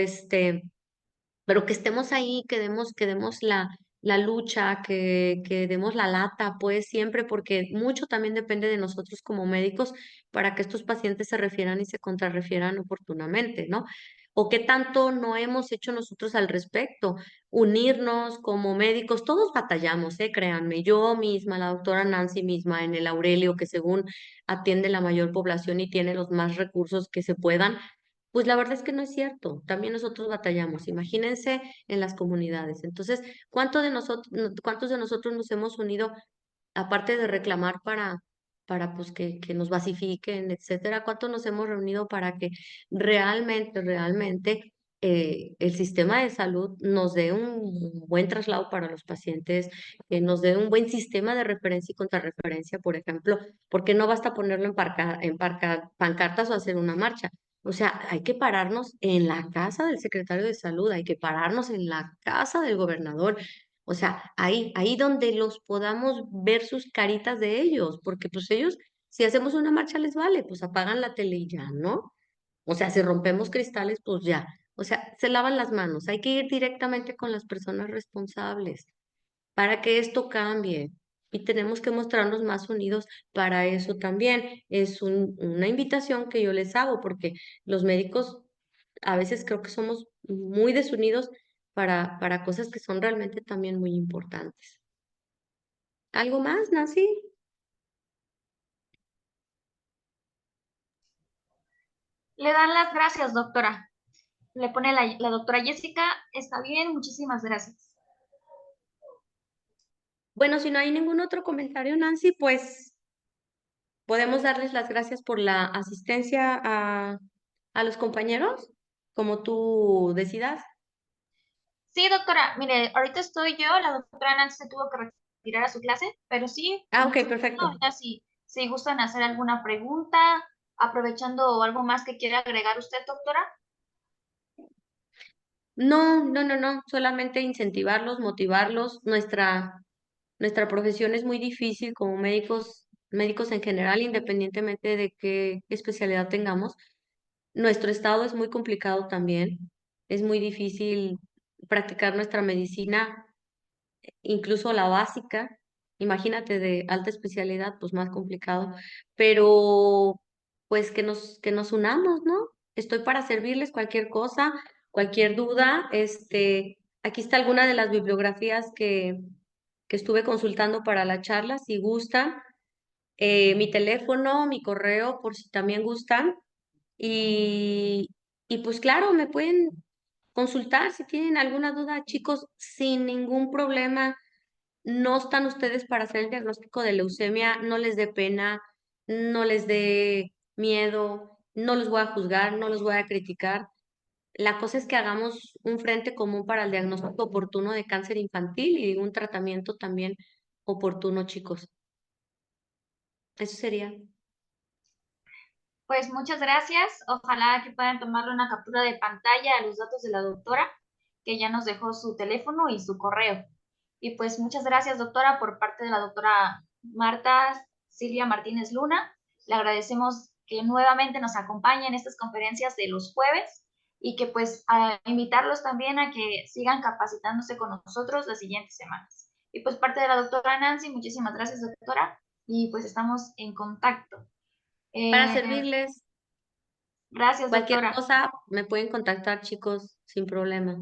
pero que estemos ahí, que demos la lucha, que demos la lata, pues siempre, porque mucho también depende de nosotros como médicos para que estos pacientes se refieran y se contrarrefieran oportunamente, ¿no? O qué tanto no hemos hecho nosotros al respecto, unirnos como médicos, todos batallamos, créanme, yo misma, la doctora Nancy misma en el Aurelio, que según atiende la mayor población y tiene los más recursos que se puedan, pues la verdad es que no es cierto. También nosotros batallamos. Imagínense en las comunidades. Entonces, cuántos de nosotros nos hemos unido, aparte de reclamar para pues que nos basifiquen, etcétera? ¿Cuántos nos hemos reunido para que realmente el sistema de salud nos dé un buen traslado para los pacientes, que nos dé un buen sistema de referencia y contrarreferencia, por ejemplo, porque no basta ponerlo en pancartas o hacer una marcha. O sea, hay que pararnos en la casa del secretario de salud, hay que pararnos en la casa del gobernador. O sea, ahí donde los podamos ver sus caritas de ellos, porque pues ellos, si hacemos una marcha les vale, pues apagan la tele y ya, ¿no? O sea, si rompemos cristales, pues ya. O sea, se lavan las manos. Hay que ir directamente con las personas responsables para que esto cambie. Y tenemos que mostrarnos más unidos para eso también. Es una invitación que yo les hago, porque los médicos a veces creo que somos muy desunidos para cosas que son realmente también muy importantes. ¿Algo más, Nancy? Le dan las gracias, doctora. Le pone la doctora Jessica, está bien, muchísimas gracias. Bueno, si no hay ningún otro comentario, Nancy, pues podemos darles las gracias por la asistencia a los compañeros, como tú decidas. Sí, doctora, mire, ahorita estoy yo, la doctora Nancy se tuvo que retirar a su clase, pero sí, Ah, con ok, mucho gusto, perfecto. ya si gustan hacer alguna pregunta, aprovechando algo más que quiera agregar usted, doctora. No, no, no, no, solamente incentivarlos, motivarlos. Nuestra profesión es muy difícil como médicos en general, independientemente de qué especialidad tengamos. Nuestro estado es muy complicado también. Es muy difícil practicar nuestra medicina, incluso la básica. Imagínate de alta especialidad, pues más complicado, pero pues que nos unamos, ¿no? Estoy para servirles cualquier cosa, cualquier duda. Aquí está alguna de las bibliografías que estuve consultando para la charla, si gustan, mi teléfono, mi correo, por si también gustan. Y, y pues claro, me pueden consultar si tienen alguna duda, chicos, sin ningún problema. No están ustedes para hacer el diagnóstico de leucemia, no les dé pena, no les dé miedo, no los voy a juzgar, no los voy a criticar. La cosa es que hagamos un frente común para el diagnóstico oportuno de cáncer infantil y un tratamiento también oportuno, chicos. Eso sería. Pues muchas gracias. Ojalá que puedan tomarle una captura de pantalla a los datos de la doctora, que ya nos dejó su teléfono y su correo. Y pues muchas gracias, doctora, por parte de la doctora Marta Silvia Martínez Luna. Le agradecemos que nuevamente nos acompañe en estas conferencias de los jueves y que pues a invitarlos también a que sigan capacitándose con nosotros las siguientes semanas. Y pues parte de la doctora Nancy, muchísimas gracias, doctora, y pues estamos en contacto. Para Eh, servirles, Gracias, cualquier doctora. cosa me pueden contactar, chicos, sin problema.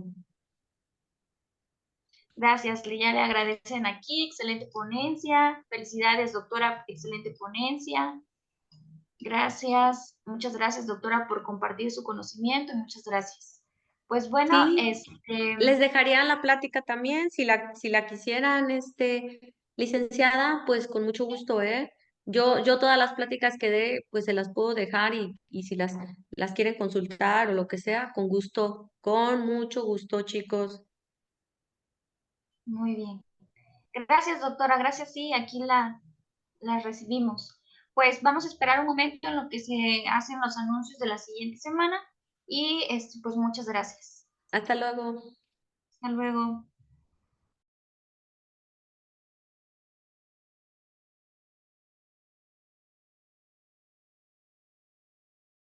Gracias, ya le agradecen aquí. Excelente ponencia. Felicidades, doctora. Excelente ponencia. Gracias. Muchas gracias, doctora, por compartir su conocimiento y muchas gracias. Pues bueno, Sí, les dejaría la plática también, si la quisieran, licenciada, pues con mucho gusto, ¿eh? Yo todas las pláticas que dé, pues se las puedo dejar y si las quieren consultar o lo que sea, con gusto, con mucho gusto, chicos. muy bien. Gracias, doctora. Gracias, sí, aquí la recibimos. Pues vamos a esperar un momento en lo que se hacen los anuncios de la siguiente semana y pues muchas gracias. Hasta luego. Hasta luego.